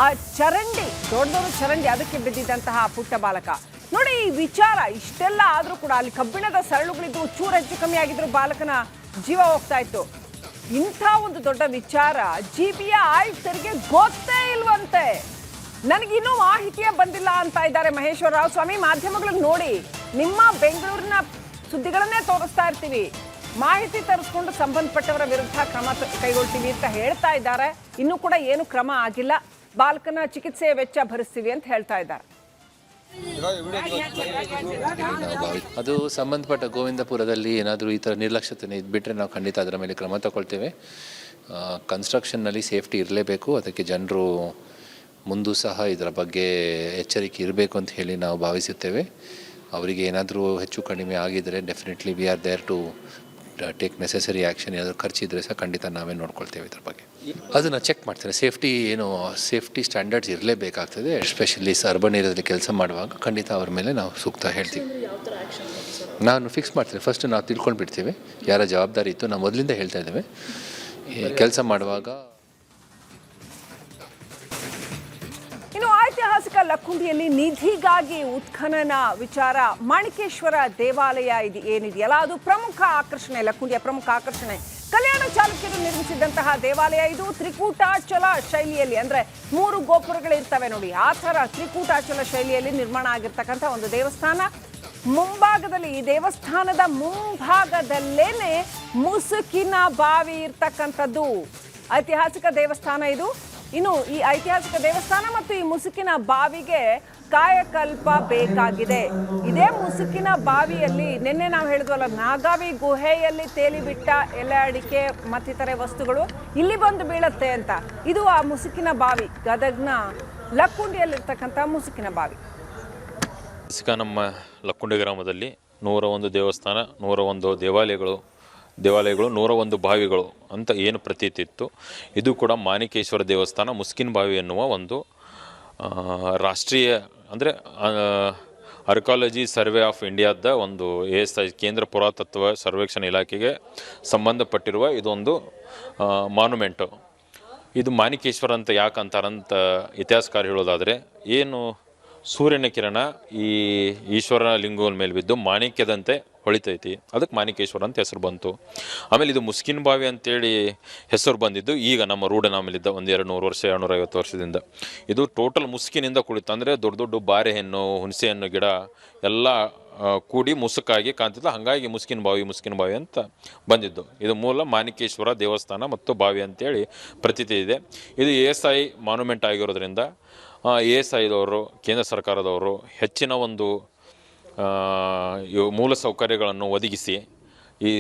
ಆ ಚರಂಡಿ, ದೊಡ್ಡ ಚರಂಡಿ, ಅದಕ್ಕೆ ಬಿದ್ದಿದ್ದಂತಹ ಪುಟ್ಟ ಬಾಲಕ. ನೋಡಿ, ಈ ವಿಚಾರ ಇಷ್ಟೆಲ್ಲ ಆದ್ರೂ ಕೂಡ ಅಲ್ಲಿ ಕಬ್ಬಿಣದ ಸರಳುಗಳಿದ್ದು ಚೂರು ಹೆಚ್ಚು ಕಮ್ಮಿ ಆಗಿದ್ರು ಬಾಲಕನ ಜೀವ ಹೋಗ್ತಾ ಇತ್ತು. ಇಂಥ ಒಂದು ದೊಡ್ಡ ವಿಚಾರ ಜಿಬಿಯ ಆಯುಕ್ತರಿಗೆ ಗೊತ್ತೇ ಇಲ್ವಂತೆ. ನನಗಿನ್ನೂ ಮಾಹಿತಿಯೇ ಬಂದಿಲ್ಲ ಅಂತ ಇದ್ದಾರೆ ಮಹೇಶ್ವರ ರಾವ್. ಸ್ವಾಮಿ, ಮಾಧ್ಯಮಗಳನ್ನು ನೋಡಿ, ನಿಮ್ಮ ಬೆಂಗಳೂರಿನ ಸುದ್ದಿಗಳನ್ನೇ ತೋರಿಸ್ತಾ ಇರ್ತೀವಿ, ಮಾಹಿತಿ ತರಿಸ್ಕೊಂಡು ಸಂಬಂಧಪಟ್ಟವರ ವಿರುದ್ಧ ಕ್ರಮ ಕೈಗೊಳ್ತೀವಿ ಅಂತ ಹೇಳ್ತಾ ಇದ್ದಾರೆ. ಇನ್ನೂ ಕೂಡ ಏನು ಕ್ರಮ ಆಗಿಲ್ಲ. ಬಾಲಕನ ಚಿಕಿತ್ಸೆಯ ವೆಚ್ಚ ಭರಿಸ್ತೀವಿ ಅಂತ ಹೇಳ್ತಾ ಇದ್ದಾರೆ. ಅದು ಸಂಬಂಧಪಟ್ಟ ಗೋವಿಂದಪುರದಲ್ಲಿ ಏನಾದರೂ ಈ ಥರ ನಿರ್ಲಕ್ಷ್ಯತೆ ಇದ್ಬಿಟ್ರೆ ನಾವು ಖಂಡಿತ ಅದರ ಮೇಲೆ ಕ್ರಮ ತಗೊಳ್ತೇವೆ. ಕನ್ಸ್ಟ್ರಕ್ಷನ್ನಲ್ಲಿ ಸೇಫ್ಟಿ ಇರಲೇಬೇಕು. ಅದಕ್ಕೆ ಜನರು ಮುಂದೂ ಸಹ ಇದರ ಬಗ್ಗೆ ಎಚ್ಚರಿಕೆ ಇರಬೇಕು ಅಂತ ಹೇಳಿ ನಾವು ಭಾವಿಸುತ್ತೇವೆ. ಅವರಿಗೆ ಏನಾದರೂ ಹೆಚ್ಚು ಕಡಿಮೆ ಆಗಿದರೆ definitely we are there to take necessary action. ಏನಾದರೂ ಖರ್ಚಿದ್ರೆ ಸಹ ಖಂಡಿತ ನಾವೇ ನೋಡ್ಕೊಳ್ತೇವೆ ಇದ್ರ ಬಗ್ಗೆ. ಅದನ್ನು ಚೆಕ್ ಮಾಡ್ತೇನೆ. ಸೇಫ್ಟಿ ಸ್ಟ್ಯಾಂಡರ್ಡ್ಸ್ ಇರಲೇಬೇಕಾಗ್ತದೆ. ಎಸ್ಪೆಷಲಿ ಅರ್ಬನ್ ಏರಿಯಾದಲ್ಲಿ ಕೆಲಸ ಮಾಡುವಾಗ ಖಂಡಿತ ಅವ್ರ ಮೇಲೆ ನಾವು ಸೂಕ್ತ ಹೇಳ್ತೀವಿ. ನಾನು ಫಿಕ್ಸ್ ಮಾಡ್ತೇನೆ. ಫಸ್ಟ್ ನಾವು ತಿಳ್ಕೊಂಡು ಬಿಡ್ತೀವಿ ಯಾರ ಜವಾಬ್ದಾರಿ ಇತ್ತು. ನಾವು ಮೊದಲಿಂದ ಹೇಳ್ತಾ ಇದ್ದೇವೆ, ಕೆಲಸ ಮಾಡುವಾಗ. ಇನ್ನು ಐತಿಹಾಸಿಕ ಲಕ್ಕುಂಡಿಯಲ್ಲಿ ನಿಧಿಗಾಗಿ ಉತ್ಖನನ ವಿಚಾರ, ಮಾಣಿಕೇಶ್ವರ ದೇವಾಲಯ ಇದು ಏನಿದೆಯಲ್ಲ, ಅದು ಪ್ರಮುಖ ಆಕರ್ಷಣೆ, ಲಕ್ಕುಂಡಿಯ ಪ್ರಮುಖ ಆಕರ್ಷಣೆ. ಕಲ್ಯಾಣ ಚಾಲುಕ್ಯರು ನಿರ್ಮಿಸಿದಂತಹ ದೇವಾಲಯ ಇದು. ತ್ರಿಕೂಟಾಚಲ ಶೈಲಿಯಲ್ಲಿ, ಅಂದ್ರೆ 3 ಗೋಪುರಗಳಿರ್ತವೆ ನೋಡಿ, ಆ ಥರ ತ್ರಿಕೂಟಾಚಲ ಶೈಲಿಯಲ್ಲಿ ನಿರ್ಮಾಣ ಆಗಿರ್ತಕ್ಕಂಥ ಒಂದು ದೇವಸ್ಥಾನ. ಮುಂಭಾಗದಲ್ಲಿ, ಈ ದೇವಸ್ಥಾನದ ಮುಂಭಾಗದಲ್ಲೇನೆ ಮುಸುಕಿನ ಬಾವಿ ಇರ್ತಕ್ಕಂಥದ್ದು. ಐತಿಹಾಸಿಕ ದೇವಸ್ಥಾನ ಇದು. ಇನ್ನು ಈ ಐತಿಹಾಸಿಕ ದೇವಸ್ಥಾನ ಮತ್ತು ಈ ಮುಸುಕಿನ ಬಾವಿಗೆ ಕಾಯಕಲ್ಪ ಬೇಕಾಗಿದೆ. ಇದೇ ಮುಸುಕಿನ ಬಾವಿಯಲ್ಲಿ ನಿನ್ನೆ ನಾವು ಹೇಳಿದ್ವಲ್ಲ, ನಾಗಾವಿ ಗುಹೆಯಲ್ಲಿ ತೇಲಿಬಿಟ್ಟ ಎಲೆ ಅಡಿಕೆ ಮತ್ತಿತರೆ ವಸ್ತುಗಳು ಇಲ್ಲಿ ಬಂದು ಬೀಳತ್ತೆ ಅಂತ. ಇದು ಆ ಮುಸುಕಿನ ಬಾವಿ, ಗದಗ್ನ ಲಕ್ಕುಂಡಿಯಲ್ಲಿರ್ತಕ್ಕಂಥ ಮುಸುಕಿನ ಬಾವಿ. ನಮ್ಮ ಲಕ್ಕುಂಡಿ ಗ್ರಾಮದಲ್ಲಿ 101 ದೇವಸ್ಥಾನ, 101 ದೇವಾಲಯಗಳು, 101 ಬಾವಿಗಳು ಅಂತ ಏನು ಪ್ರತೀತಿ ಇತ್ತು. ಇದು ಕೂಡ ಮಾಣಿಕೇಶ್ವರ ದೇವಸ್ಥಾನ ಮುಸ್ಕಿನ್ ಬಾವಿ ಎನ್ನುವ ಒಂದು ರಾಷ್ಟ್ರೀಯ, ಅಂದರೆ ಆರ್ಕಿಯಾಲಜಿ ಸರ್ವೆ ಆಫ್ ಇಂಡಿಯಾದ ಒಂದು ASI ಕೇಂದ್ರ ಪುರಾತತ್ವ ಸರ್ವೇಕ್ಷಣಾ ಇಲಾಖೆಗೆ ಸಂಬಂಧಪಟ್ಟಿರುವ ಇದೊಂದು ಮಾನ್ಯುಮೆಂಟು. ಇದು ಮಾಣಿಕೇಶ್ವರ ಅಂತ ಯಾಕಂತಾರಂತ ಇತಿಹಾಸಕಾರ ಹೇಳೋದಾದರೆ, ಏನು ಸೂರ್ಯನ ಕಿರಣ ಈ ಈಶ್ವರನ ಲಿಂಗದ ಮೇಲೆ ಬಿದ್ದು ಮಾಣಿಕ್ಯದಂತೆ ಹೊಳಿತೈತಿ, ಅದಕ್ಕೆ ಮಾಣಿಕೇಶ್ವರ ಅಂತ ಹೆಸರು ಬಂತು. ಆಮೇಲೆ ಇದು ಮುಸ್ಕಿನ್ ಬಾವಿ ಅಂತೇಳಿ ಹೆಸರು ಬಂದಿದ್ದು ಈಗ ನಮ್ಮ ರೂಢನಾಮೇಲಿದ್ದ 100-200 ವರ್ಷ, 250 ವರ್ಷದಿಂದ. ಇದು ಟೋಟಲ್ ಮುಸ್ಕಿನಿಂದ ಕುಳಿತು, ಅಂದರೆ ದೊಡ್ಡ ದೊಡ್ಡ ಬಾರೆಹಣ್ಣು, ಹುಣಸೆಹಣ್ಣು ಗಿಡ ಎಲ್ಲ ಕೂಡಿ ಮುಸುಕಾಗಿ ಕಾಣ್ತಿತ್ತು. ಹಾಗಾಗಿ ಮುಸ್ಕಿನ್ ಬಾವಿ ಅಂತ ಬಂದಿದ್ದು. ಇದು ಮೂಲ ಮಾಣಿಕೇಶ್ವರ ದೇವಸ್ಥಾನ ಮತ್ತು ಬಾವಿ ಅಂತೇಳಿ ಪ್ರತೀತಿ ಇದೆ. ಇದು ASI ಮಾನ್ಯುಮೆಂಟ್ ಆಗಿರೋದ್ರಿಂದ ASIದವರು, ಕೇಂದ್ರ ಸರ್ಕಾರದವರು ಹೆಚ್ಚಿನ ಒಂದು ಮೂಲ ಸೌಕರ್ಯಗಳನ್ನು ಒದಗಿಸಿ ಈ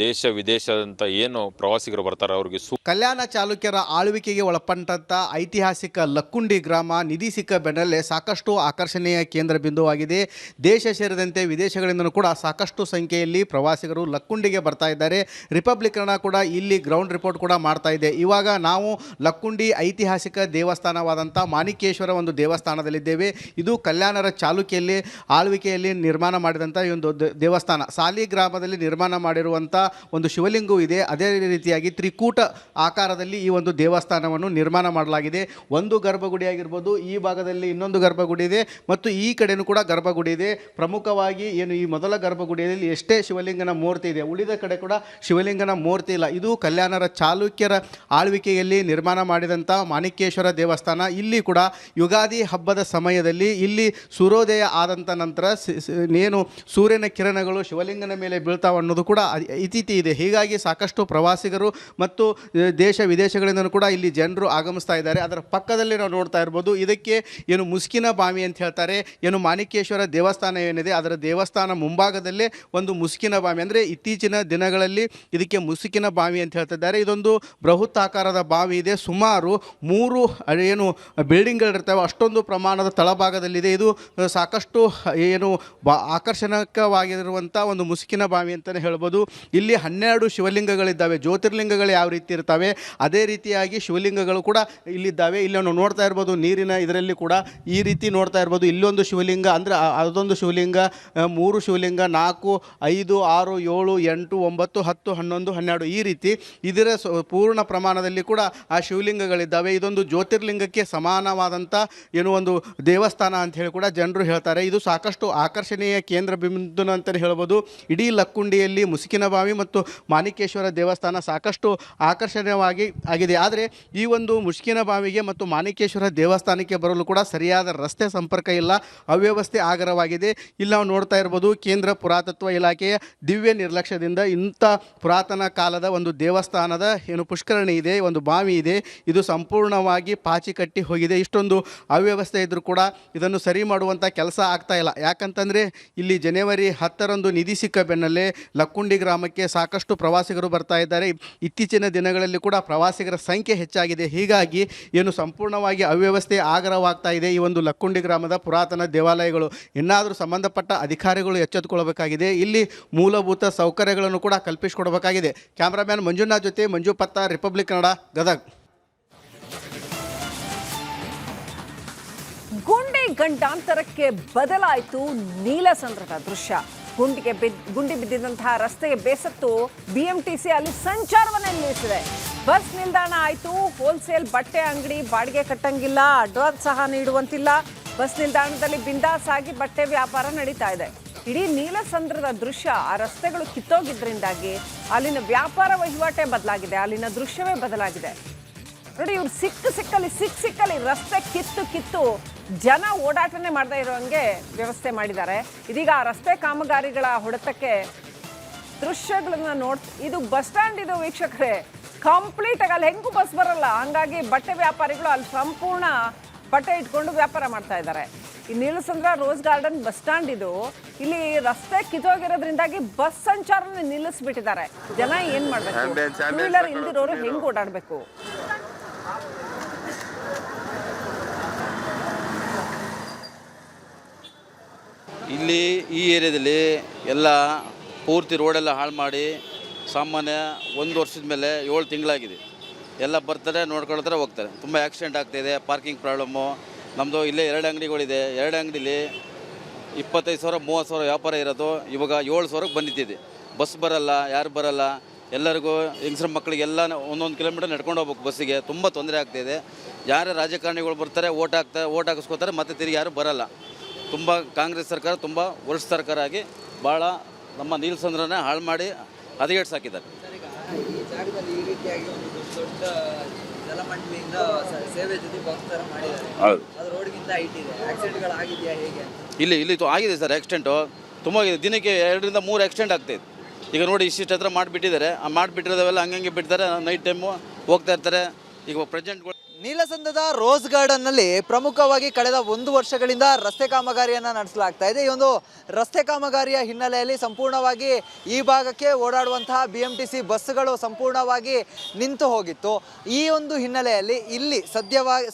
ದೇಶ ವಿದೇಶದಂತ ಏನು ಪ್ರವಾಸಿಗರು ಬರ್ತಾರೆ ಅವ್ರಿಗೆ ಕಲ್ಯಾಣ ಚಾಲುಕ್ಯರ ಆಳ್ವಿಕೆಗೆ ಒಳಪಟ್ಟಂಥ ಐತಿಹಾಸಿಕ ಲಕ್ಕುಂಡಿ ಗ್ರಾಮ ನಿಧಿ ಸಿಕ್ಕ ಬೆನ್ನಲ್ಲೇ ಸಾಕಷ್ಟು ಆಕರ್ಷಣೀಯ ಕೇಂದ್ರ ಬಿಂದುವಾಗಿದೆ. ದೇಶ ಸೇರಿದಂತೆ ವಿದೇಶಗಳಿಂದಲೂ ಕೂಡ ಸಾಕಷ್ಟು ಸಂಖ್ಯೆಯಲ್ಲಿ ಪ್ರವಾಸಿಗರು ಲಕ್ಕುಂಡಿಗೆ ಬರ್ತಾ ಇದ್ದಾರೆ. ರಿಪಬ್ಲಿಕ್ ಕನ್ನಡ ಕೂಡ ಇಲ್ಲಿ ಗ್ರೌಂಡ್ ರಿಪೋರ್ಟ್ ಕೂಡ ಮಾಡ್ತಾ ಇದೆ. ಇವಾಗ ನಾವು ಲಕ್ಕುಂಡಿ ಐತಿಹಾಸಿಕ ದೇವಸ್ಥಾನವಾದಂಥ ಮಾಣಿಕೇಶ್ವರ ಒಂದು ದೇವಸ್ಥಾನದಲ್ಲಿದ್ದೇವೆ. ಇದು ಕಲ್ಯಾಣರ ಚಾಲುಕ್ಯಲ್ಲಿ ಆಳ್ವಿಕೆಯಲ್ಲಿ ನಿರ್ಮಾಣ ಮಾಡಿದಂಥ ಈ ಒಂದು ದೇವಸ್ಥಾನ. ಸಾಲಿ ಗ್ರಾಮದಲ್ಲಿ ನಿರ್ಮಾಣ ಮಾಡಿರುವಂಥ ಒಂದು ಶಿವಲಿಂಗವೂ ಇದೆ. ಅದೇ ರೀತಿಯಾಗಿ ತ್ರಿಕೂಟ ಆಕಾರದಲ್ಲಿ ಈ ಒಂದು ದೇವಸ್ಥಾನವನ್ನು ನಿರ್ಮಾಣ ಮಾಡಲಾಗಿದೆ. ಒಂದು ಗರ್ಭಗುಡಿ ಆಗಿರ್ಬೋದು, ಈ ಭಾಗದಲ್ಲಿ ಇನ್ನೊಂದು ಗರ್ಭಗುಡಿ ಇದೆ ಮತ್ತು ಈ ಕಡೆಯೂ ಕೂಡ ಗರ್ಭಗುಡಿ ಇದೆ. ಪ್ರಮುಖವಾಗಿ ಏನು ಈ ಮೊದಲ ಗರ್ಭಗುಡಿಯಲ್ಲಿ ಎಷ್ಟೇ ಶಿವಲಿಂಗನ ಮೂರ್ತಿ ಇದೆ, ಉಳಿದ ಕಡೆ ಕೂಡ ಶಿವಲಿಂಗನ ಮೂರ್ತಿ ಇಲ್ಲ. ಇದು ಕಲ್ಯಾಣರ ಚಾಲುಕ್ಯರ ಆಳ್ವಿಕೆಯಲ್ಲಿ ನಿರ್ಮಾಣ ಮಾಡಿದಂಥ ಮಾಣಿಕೇಶ್ವರ ದೇವಸ್ಥಾನ. ಇಲ್ಲಿ ಕೂಡ ಯುಗಾದಿ ಹಬ್ಬದ ಸಮಯದಲ್ಲಿ ಇಲ್ಲಿ ಸೂರ್ಯೋದಯ ಆದಂಥ ನಂತರ ಏನು ಸೂರ್ಯನ ಕಿರಣಗಳು ಶಿವಲಿಂಗನ ಮೇಲೆ ಬೀಳ್ತಾವೆ ಅನ್ನೋದು ಕೂಡ ಇತಿಥಿ ಇದೆ. ಹೀಗಾಗಿ ಸಾಕಷ್ಟು ಪ್ರವಾಸಿಗರು ಮತ್ತು ದೇಶ ವಿದೇಶಗಳಿಂದಲೂ ಕೂಡ ಇಲ್ಲಿ ಜನರು ಆಗಮಿಸ್ತಾ ಇದ್ದಾರೆ. ಅದರ ಪಕ್ಕದಲ್ಲಿ ನಾವು ನೋಡ್ತಾ ಇರ್ಬೋದು, ಇದಕ್ಕೆ ಏನು ಮುಸ್ಕಿನ ಬಾವಿ ಅಂತ ಹೇಳ್ತಾರೆ. ಏನು ಮಾಣಿಕೇಶ್ವರ ದೇವಸ್ಥಾನ ಏನಿದೆ ಅದರ ದೇವಸ್ಥಾನ ಮುಂಭಾಗದಲ್ಲೇ ಒಂದು ಮುಸ್ಕಿನ ಬಾವಿ, ಅಂದರೆ ಇತ್ತೀಚಿನ ದಿನಗಳಲ್ಲಿ ಇದಕ್ಕೆ ಮುಸುಕಿನ ಬಾವಿ ಅಂತ ಹೇಳ್ತಿದ್ದಾರೆ. ಇದೊಂದು ಬೃಹತ್ ಆಕಾರದ ಬಾವಿ ಇದೆ. ಸುಮಾರು 3 ಏನು ಬಿಲ್ಡಿಂಗ್ಗಳಿರ್ತವೆ ಅಷ್ಟೊಂದು ಪ್ರಮಾಣದ ತಳಭಾಗದಲ್ಲಿದೆ. ಇದು ಸಾಕಷ್ಟು ಏನು ಆಕರ್ಷಣಕವಾಗಿರುವಂಥ ಒಂದು ಮುಸುಕಿನ ಬಾವಿ ಅಂತಲೇ ಹೇಳ್ಬೋದು. ಇಲ್ಲಿ 12 ಶಿವಲಿಂಗಗಳಿದ್ದಾವೆ. ಜ್ಯೋತಿರ್ಲಿಂಗಗಳು ಯಾವ ರೀತಿ ಇರ್ತವೆ ಅದೇ ರೀತಿಯಾಗಿ ಶಿವಲಿಂಗಗಳು ಕೂಡ ಇಲ್ಲಿದ್ದಾವೆ. ಇಲ್ಲಿ ನಾವು ನೋಡ್ತಾ ಇರ್ಬೋದು ನೀರಿನ ಇದರಲ್ಲಿ ಕೂಡ ಈ ರೀತಿ ನೋಡ್ತಾ ಇರ್ಬೋದು. ಇಲ್ಲೊಂದು ಶಿವಲಿಂಗ, ಅಂದರೆ ಅದೊಂದು ಶಿವಲಿಂಗ, 3 ಶಿವಲಿಂಗ, 4, 5, 6, 7, 8, 9, 10, 11, 12 ಈ ರೀತಿ ಇದರ ಪೂರ್ಣ ಪ್ರಮಾಣದಲ್ಲಿ ಕೂಡ ಆ ಶಿವಲಿಂಗಗಳಿದ್ದಾವೆ. ಇದೊಂದು ಜ್ಯೋತಿರ್ಲಿಂಗಕ್ಕೆ ಸಮಾನವಾದಂಥ ಏನು ಒಂದು ದೇವಸ್ಥಾನ ಅಂತ ಹೇಳಿ ಕೂಡ ಜನರು ಹೇಳ್ತಾರೆ. ಇದು ಸಾಕಷ್ಟು ಆಕರ್ಷಣೀಯ ಕೇಂದ್ರ ಬಿಂದು ಅಂತಲೇ ಹೇಳ್ಬೋದು. ಇಡೀ ಲಕ್ಕುಂಡಿಯಲ್ಲಿ ಮುಸುಕಿನ ಬಾವಿ ಮತ್ತು ಮಾಣಿಕೇಶ್ವರ ದೇವಸ್ಥಾನ ಸಾಕಷ್ಟು ಆಕರ್ಷಣೀಯವಾಗಿ ಆಗಿದೆ. ಆದರೆ ಈ ಒಂದು ಮುಸುಕಿನ ಬಾವಿಗೆ ಮತ್ತು ಮಾಣಿಕೇಶ್ವರ ದೇವಸ್ಥಾನಕ್ಕೆ ಬರಲು ಕೂಡ ಸರಿಯಾದ ರಸ್ತೆ ಸಂಪರ್ಕ ಇಲ್ಲ, ಅವ್ಯವಸ್ಥೆ ಆಗರವಾಗಿದೆ. ಇಲ್ಲಿ ನಾವು ನೋಡ್ತಾ ಇರ್ಬೋದು, ಕೇಂದ್ರ ಪುರಾತತ್ವ ಇಲಾಖೆಯ ದಿವ್ಯ ನಿರ್ಲಕ್ಷ್ಯದಿಂದ ಇಂಥ ಪುರಾತನ ಕಾಲದ ಒಂದು ದೇವಸ್ಥಾನದ ಏನು ಪುಷ್ಕರಣಿ ಇದೆ, ಒಂದು ಬಾವಿ ಇದೆ, ಇದು ಸಂಪೂರ್ಣವಾಗಿ ಪಾಚಿ ಕಟ್ಟಿ ಹೋಗಿದೆ. ಇಷ್ಟೊಂದು ಅವ್ಯವಸ್ಥೆ ಇದ್ದರೂ ಕೂಡ ಇದನ್ನು ಸರಿ ಮಾಡುವಂಥ ಕೆಲಸ ಆಗ್ತಾ ಇಲ್ಲ. ಯಾಕಂತಂದರೆ ಇಲ್ಲಿ ಜನವರಿ 10ರಂದು ನಿಧಿ ಸಿಕ್ಕ ಬೆನ್ನಲ್ಲೇ ಲಕ್ಕುಂಡಿ ಗ್ರಾಮಕ್ಕೆ ಸಾಕಷ್ಟು ಪ್ರವಾಸಿಗರು ಬರ್ತಾ ಇದ್ದಾರೆ. ಇತ್ತೀಚಿನ ದಿನಗಳಲ್ಲಿ ಕೂಡ ಪ್ರವಾಸಿಗರ ಸಂಖ್ಯೆ ಹೆಚ್ಚಾಗಿದೆ. ಹೀಗಾಗಿ ಏನು ಸಂಪೂರ್ಣವಾಗಿ ಅವ್ಯವಸ್ಥೆ ಆಗರವಾಗ್ತಾ ಇದೆ ಈ ಒಂದು ಲಕ್ಕುಂಡಿ ಗ್ರಾಮದ ಪುರಾತನ ದೇವಾಲಯಗಳು. ಇನ್ನಾದರೂ ಸಂಬಂಧಪಟ್ಟ ಅಧಿಕಾರಿಗಳು ಎಚ್ಚೆತ್ತುಕೊಳ್ಳಬೇಕಾಗಿದೆ. ಇಲ್ಲಿ ಮೂಲಭೂತ ಸೌಕರ್ಯಗಳನ್ನು ಕೂಡ ಕಲ್ಪಿಸಿಕೊಡಬೇಕಾಗಿದೆ. ಕ್ಯಾಮ್ರಾಮ್ಯಾನ್ ಮಂಜುನಾಥ್ ಜೊತೆ ಮಂಜು ಪತ್ತ, ರಿಪಬ್ಲಿಕ್ ಕನ್ನಡ, ಗದಗ್. ಗುಂಡಿ ಗಂಡಾಂತರಕ್ಕೆ ಬದಲಾಯಿತು ನೀಲಸಂದ್ರದ ದೃಶ್ಯ. ಗುಂಡಿ ಬಿದ್ದಿದ್ದಂತಹ ರಸ್ತೆಗೆ ಬೇಸತ್ತು BMTC ಅಲ್ಲಿ ಸಂಚಾರವನ್ನೇ ನಿಲ್ಲಿಸಿದೆ. ಬಸ್ ನಿಲ್ದಾಣ ಆಯಿತು, ಹೋಲ್ಸೇಲ್ ಬಟ್ಟೆ ಅಂಗಡಿ ಬಾಡಿಗೆ ಕಟ್ಟಂಗಿಲ್ಲ, ಅಡ್ವಾನ್ಸ್ ಸಹ ನೀಡುವಂತಿಲ್ಲ. ಬಸ್ ನಿಲ್ದಾಣದಲ್ಲಿ ಬಿಂದಾಸ್ ಆಗಿ ಬಟ್ಟೆ ವ್ಯಾಪಾರ ನಡೀತಾ ಇದೆ. ಇಡೀ ನೀಲಸಂದ್ರದ ದೃಶ್ಯ, ಆ ರಸ್ತೆಗಳು ಕಿತ್ತೋಗಿದ್ರಿಂದಾಗಿ ಅಲ್ಲಿನ ವ್ಯಾಪಾರ ವಹಿವಾಟೇ ಬದಲಾಗಿದೆ, ಅಲ್ಲಿನ ದೃಶ್ಯವೇ ಬದಲಾಗಿದೆ. ನೋಡಿ, ಇವ್ರು ಸಿಕ್ಕಲ್ಲಿ ರಸ್ತೆ ಕಿತ್ತು ಜನ ಓಡಾಟನೆ ಮಾಡದೇ ಇರೋಂಗೆ ವ್ಯವಸ್ಥೆ ಮಾಡಿದ್ದಾರೆ. ಇದೀಗ ಆ ರಸ್ತೆ ಕಾಮಗಾರಿಗಳ ಹೊಡೆತಕ್ಕೆ ದೃಶ್ಯಗಳನ್ನ ಇದು ಬಸ್ ಸ್ಟ್ಯಾಂಡ್, ಇದು ವೀಕ್ಷಕರೇ ಕಂಪ್ಲೀಟ್ ಆಗಿ ಅಲ್ಲಿ ಹೆಂಗೂ ಬಸ್ ಬರಲ್ಲ. ಹಂಗಾಗಿ ಬಟ್ಟೆ ವ್ಯಾಪಾರಿಗಳು ಅಲ್ಲಿ ಸಂಪೂರ್ಣ ಬಟ್ಟೆ ಇಟ್ಕೊಂಡು ವ್ಯಾಪಾರ ಮಾಡ್ತಾ ಇದ್ದಾರೆ. ಈ Neelasandra rose garden bus stand ಇದು. ಇಲ್ಲಿ ರಸ್ತೆ ಕಿತ್ತೋಗಿರೋದ್ರಿಂದಾಗಿ ಬಸ್ ಸಂಚಾರನ ನಿಲ್ಲಿಸ್ಬಿಟ್ಟಿದ್ದಾರೆ. ಜನ ಏನ್ ಮಾಡ್ಬೇಕು, ಟೂ ವೀಲರ್ ಇಲ್ದಿರೋರು ಹೆಂಗ್ ಓಡಾಡ್ಬೇಕು? ಇಲ್ಲಿ ಈ ಏರಿಯಾದಲ್ಲಿ ಎಲ್ಲ ಪೂರ್ತಿ ರೋಡೆಲ್ಲ ಹಾಳು ಮಾಡಿ ಸಾಮಾನ್ಯ 1 ವರ್ಷದ ಮೇಲೆ 7 ತಿಂಗಳಾಗಿದೆ. ಎಲ್ಲ ಬರ್ತಾರೆ, ನೋಡ್ಕೊಳ್ತಾರೆ, ಹೋಗ್ತಾರೆ. ತುಂಬ ಆಕ್ಸಿಡೆಂಟ್ ಆಗ್ತಾಯಿದೆ, ಪಾರ್ಕಿಂಗ್ ಪ್ರಾಬ್ಲಮ್ಮು. ನಮ್ಮದು ಇಲ್ಲೇ 2 ಅಂಗಡಿಗಳಿದೆ. 2 ಅಂಗಡಿಲಿ 25,000-30,000 ವ್ಯಾಪಾರ ಇರೋದು ಇವಾಗ 7,000ಕ್ಕೆ ಬಂದಿದ್ದಿದೆ. ಬಸ್ ಬರಲ್ಲ, ಯಾರು ಬರಲ್ಲ. ಎಲ್ಲರಿಗೂ ಹೆಂಗಸ್ರ ಮಕ್ಕಳಿಗೆಲ್ಲ 1 ಕಿಲೋಮೀಟರ್ ನಡ್ಕೊಂಡು ಹೋಗ್ಬೇಕು ಬಸ್ಸಿಗೆ. ತುಂಬ ತೊಂದರೆ ಆಗ್ತಾಯಿದೆ. ಯಾರೇ ರಾಜಕಾರಣಿಗಳು ಬರ್ತಾರೆ, ಓಟ್ ಹಾಕಿಸ್ಕೋತಾರೆ, ಮತ್ತೆ ತಿರುಗಿ ಯಾರು ಬರಲ್ಲ. ತುಂಬ ಕಾಂಗ್ರೆಸ್ ಸರ್ಕಾರ ತುಂಬ ವರ್ಷ ಸರ್ಕಾರ ಆಗಿ ಭಾಳ ನಮ್ಮ ನೀಲಸಂದ್ರನ ಹಾಳು ಮಾಡಿ ಹದಗೆಡ್ಸಾಕಿದ್ದಾರೆ. ಇಲ್ಲಿ ಆಗಿದೆ ಸರ್ ಆಕ್ಸಿಡೆಂಟು. ತುಂಬ ದಿನಕ್ಕೆ 2ರಿಂದ 3 ಆಕ್ಸಿಡೆಂಟ್ ಆಗ್ತಾಯಿದೆ. ಈಗ ನೋಡಿ, ಇಷ್ಟಿಷ್ಟು ಹತ್ರ ಮಾಡಿಬಿಟ್ಟಿದ್ದಾರೆ. ಆ ಮಾಡಿಬಿಟ್ಟಿರೋದವೆಲ್ಲ ಹಂಗಂಗೆ ಬಿಡ್ತಾರೆ. ನೈಟ್ ಟೈಮು ಹೋಗ್ತಾ ಇರ್ತಾರೆ. ಈಗ ಪ್ರೆಸೆಂಟ್ ನೀಲಸಂದ್ರದ ರೋಸ್ ಗಾರ್ಡನ್ ನಲ್ಲಿ ಪ್ರಮುಖವಾಗಿ ಕಳೆದ 1 ವರ್ಷಗಳಿಂದ ರಸ್ತೆ ಕಾಮಗಾರಿಯನ್ನ ನಡೆಸಲಾಗ್ತಾ ಇದೆ. ಈ ಒಂದು ರಸ್ತೆ ಕಾಮಗಾರಿಯ ಹಿನ್ನೆಲೆಯಲ್ಲಿ ಸಂಪೂರ್ಣವಾಗಿ ಈ ಭಾಗಕ್ಕೆ ಓಡಾಡುವಂತಹ BMTC ಬಸ್ಸುಗಳು ಸಂಪೂರ್ಣವಾಗಿ ನಿಂತು ಹೋಗಿತ್ತು. ಈ ಒಂದು ಹಿನ್ನೆಲೆಯಲ್ಲಿ ಇಲ್ಲಿ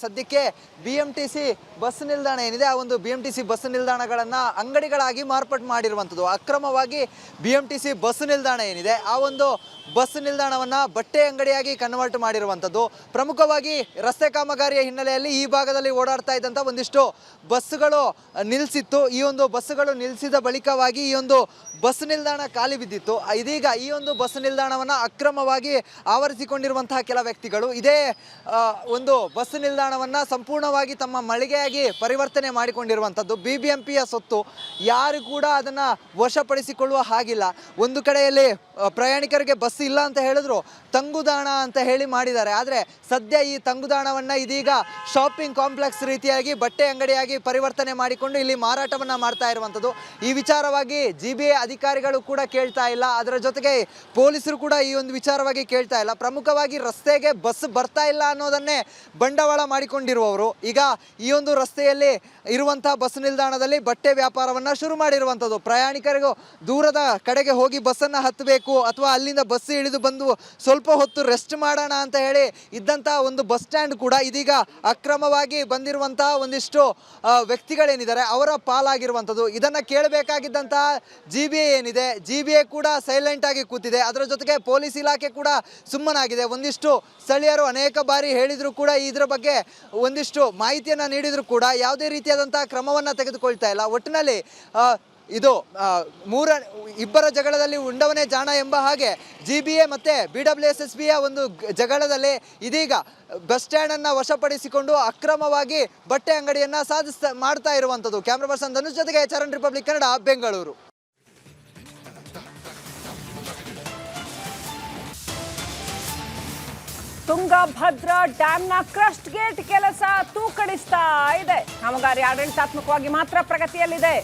ಸದ್ಯಕ್ಕೆ BMTC ಬಸ್ ನಿಲ್ದಾಣ ಏನಿದೆ, ಆ ಒಂದು BMTC ಬಸ್ ನಿಲ್ದಾಣಗಳನ್ನ ಅಂಗಡಿಗಳಾಗಿ ಮಾರ್ಪಾಟು ಮಾಡಿರುವಂಥದ್ದು. ಅಕ್ರಮವಾಗಿ BMTC ಬಸ್ ನಿಲ್ದಾಣ ಏನಿದೆ, ಆ ಒಂದು ಬಸ್ ನಿಲ್ದಾಣವನ್ನ ಬಟ್ಟೆ ಅಂಗಡಿಯಾಗಿ ಕನ್ವರ್ಟ್ ಮಾಡಿರುವಂಥದ್ದು. ಪ್ರಮುಖವಾಗಿ ರಸ್ತೆ ಕಾಮಗಾರಿಯ ಹಿನ್ನೆಲೆಯಲ್ಲಿ ಈ ಭಾಗದಲ್ಲಿ ಓಡಾಡ್ತಾ ಇದ್ದಂಥ ಒಂದಿಷ್ಟು ಬಸ್ಸುಗಳು ನಿಲ್ಲಿಸಿತ್ತು. ಈ ಒಂದು ಬಸ್ಸುಗಳು ನಿಲ್ಲಿಸಿದ ಬಳಿಕವಾಗಿ ಈ ಒಂದು ಬಸ್ ನಿಲ್ದಾಣ ಖಾಲಿ ಬಿದ್ದಿತ್ತು. ಇದೀಗ ಈ ಒಂದು ಬಸ್ ನಿಲ್ದಾಣವನ್ನು ಅಕ್ರಮವಾಗಿ ಆವರಿಸಿಕೊಂಡಿರುವಂತಹ ಕೆಲ ವ್ಯಕ್ತಿಗಳು ಇದೇ ಒಂದು ಬಸ್ ನಿಲ್ದಾಣವನ್ನು ಸಂಪೂರ್ಣವಾಗಿ ತಮ್ಮ ಮಳಿಗೆಯಾಗಿ ಪರಿವರ್ತನೆ ಮಾಡಿಕೊಂಡಿರುವಂಥದ್ದು. BBMPಯ ಸೊತ್ತು, ಯಾರು ಕೂಡ ಅದನ್ನು ವಶಪಡಿಸಿಕೊಳ್ಳುವ ಹಾಗಿಲ್ಲ. ಒಂದು ಕಡೆಯಲ್ಲಿ ಪ್ರಯಾಣಿಕರಿಗೆ ಬಸ್ ಇಲ್ಲ ಅಂತ ಹೇಳಿದ್ರು ತಂಗುದಾಣ ಅಂತ ಹೇಳಿ ಮಾಡಿದ್ದಾರೆ. ಆದರೆ ಸದ್ಯ ಈ ತಂಗುದಾಣವನ್ನು ಇದೀಗ ಶಾಪಿಂಗ್ ಕಾಂಪ್ಲೆಕ್ಸ್ ರೀತಿಯಾಗಿ ಬಟ್ಟೆ ಅಂಗಡಿಯಾಗಿ ಪರಿವರ್ತನೆ ಮಾಡಿಕೊಂಡು ಇಲ್ಲಿ ಮಾರಾಟವನ್ನು ಮಾಡ್ತಾ ಇರುವಂಥದ್ದು. ಈ ವಿಚಾರವಾಗಿ GBA ಅಧಿಕಾರಿಗಳು ಕೂಡ ಕೇಳ್ತಾ ಇಲ್ಲ, ಅದರ ಜೊತೆಗೆ ಪೊಲೀಸರು ಕೂಡ ಈ ಒಂದು ವಿಚಾರವಾಗಿ ಕೇಳ್ತಾ ಇಲ್ಲ. ಪ್ರಮುಖವಾಗಿ ರಸ್ತೆಗೆ ಬಸ್ ಬರ್ತಾ ಇಲ್ಲ ಅನ್ನೋದನ್ನೇ ಬಂಡವಾಳ ಮಾಡಿಕೊಂಡಿರುವವರು ಈಗ ಈ ಒಂದು ರಸ್ತೆಯಲ್ಲಿ ಇರುವಂತಹ ಬಸ್ ನಿಲ್ದಾಣದಲ್ಲಿ ಬಟ್ಟೆ ವ್ಯಾಪಾರವನ್ನು ಶುರು ಮಾಡಿರುವಂಥದ್ದು. ಪ್ರಯಾಣಿಕರಿಗೂ ದೂರದ ಕಡೆಗೆ ಹೋಗಿ ಬಸ್ಸನ್ನು ಹತ್ತಬೇಕು ಅಥವಾ ಅಲ್ಲಿಂದ ಬಸ್ ಇಳಿದು ಬಂದು ಸ್ವಲ್ಪ ಹೊತ್ತು ರೆಸ್ಟ್ ಮಾಡೋಣ ಅಂತ ಹೇಳಿ ಇದ್ದಂತಹ ಒಂದು ಬಸ್ ಸ್ಟ್ಯಾಂಡ್ ಕೂಡ ಇದೀಗ ಅಕ್ರಮವಾಗಿ ಬಂದಿರುವಂತಹ ಒಂದಿಷ್ಟು ವ್ಯಕ್ತಿಗಳೇನಿದ್ದಾರೆ ಅವರ ಪಾಲಾಗಿರುವಂಥದ್ದು. ಇದನ್ನು ಕೇಳಬೇಕಾಗಿದ್ದಂತಹ GBA ಏನಿದೆ, GBA ಕೂಡ ಸೈಲೆಂಟ್ ಆಗಿ ಕೂತಿದೆ. ಅದರ ಜೊತೆಗೆ ಪೊಲೀಸ್ ಇಲಾಖೆ ಕೂಡ ಸುಮ್ಮನಾಗಿದೆ. ಒಂದಿಷ್ಟು ಸ್ಥಳೀಯರು ಅನೇಕ ಬಾರಿ ಹೇಳಿದ್ರು ಕೂಡ ಇದರ ಬಗ್ಗೆ ಒಂದಿಷ್ಟು ಮಾಹಿತಿಯನ್ನು ನೀಡಿದ್ರು ಕೂಡ ಯಾವುದೇ ರೀತಿಯಾದಂತಹ ಕ್ರಮವನ್ನು ತೆಗೆದುಕೊಳ್ತಾ ಇಲ್ಲ. ಒಟ್ಟಿನಲ್ಲಿ ಇದು ಇಬ್ಬರ ಜಗಳದಲ್ಲಿ ಉಂಡವನೇ ಜಾಣ ಎಂಬ ಹಾಗೆ GBA ಮತ್ತು BWSSBಯ ಒಂದು ಜಗಳದಲ್ಲಿ ಇದೀಗ ಬಸ್ ಸ್ಟ್ಯಾಂಡನ್ನು ವಶಪಡಿಸಿಕೊಂಡು ಅಕ್ರಮವಾಗಿ ಬಟ್ಟೆ ಅಂಗಡಿಯನ್ನು ಮಾಡ್ತಾ ಇರುವಂಥದ್ದು. ಕ್ಯಾಮ್ರಾ ಪರ್ಸನ್ ಧನುಷ್ ಜೊತೆಗೆ ಚರಣ್, ರಿಪಬ್ಲಿಕ್ ಕನ್ನಡ, ಬೆಂಗಳೂರು. ತುಂಗಭದ್ರಾ ಡ್ಯಾಂನ ಕ್ರಸ್ಟ್ ಗೇಟ್ ಕೆಲಸ ತೂಕಡಿಸ್ತಾ ಇದೆ. ಕಾಮಗಾರಿ ಆಡಳಿತಾತ್ಮಕವಾಗಿ ಮಾತ್ರ ಪ್ರಗತಿಯಲ್ಲಿದೆ.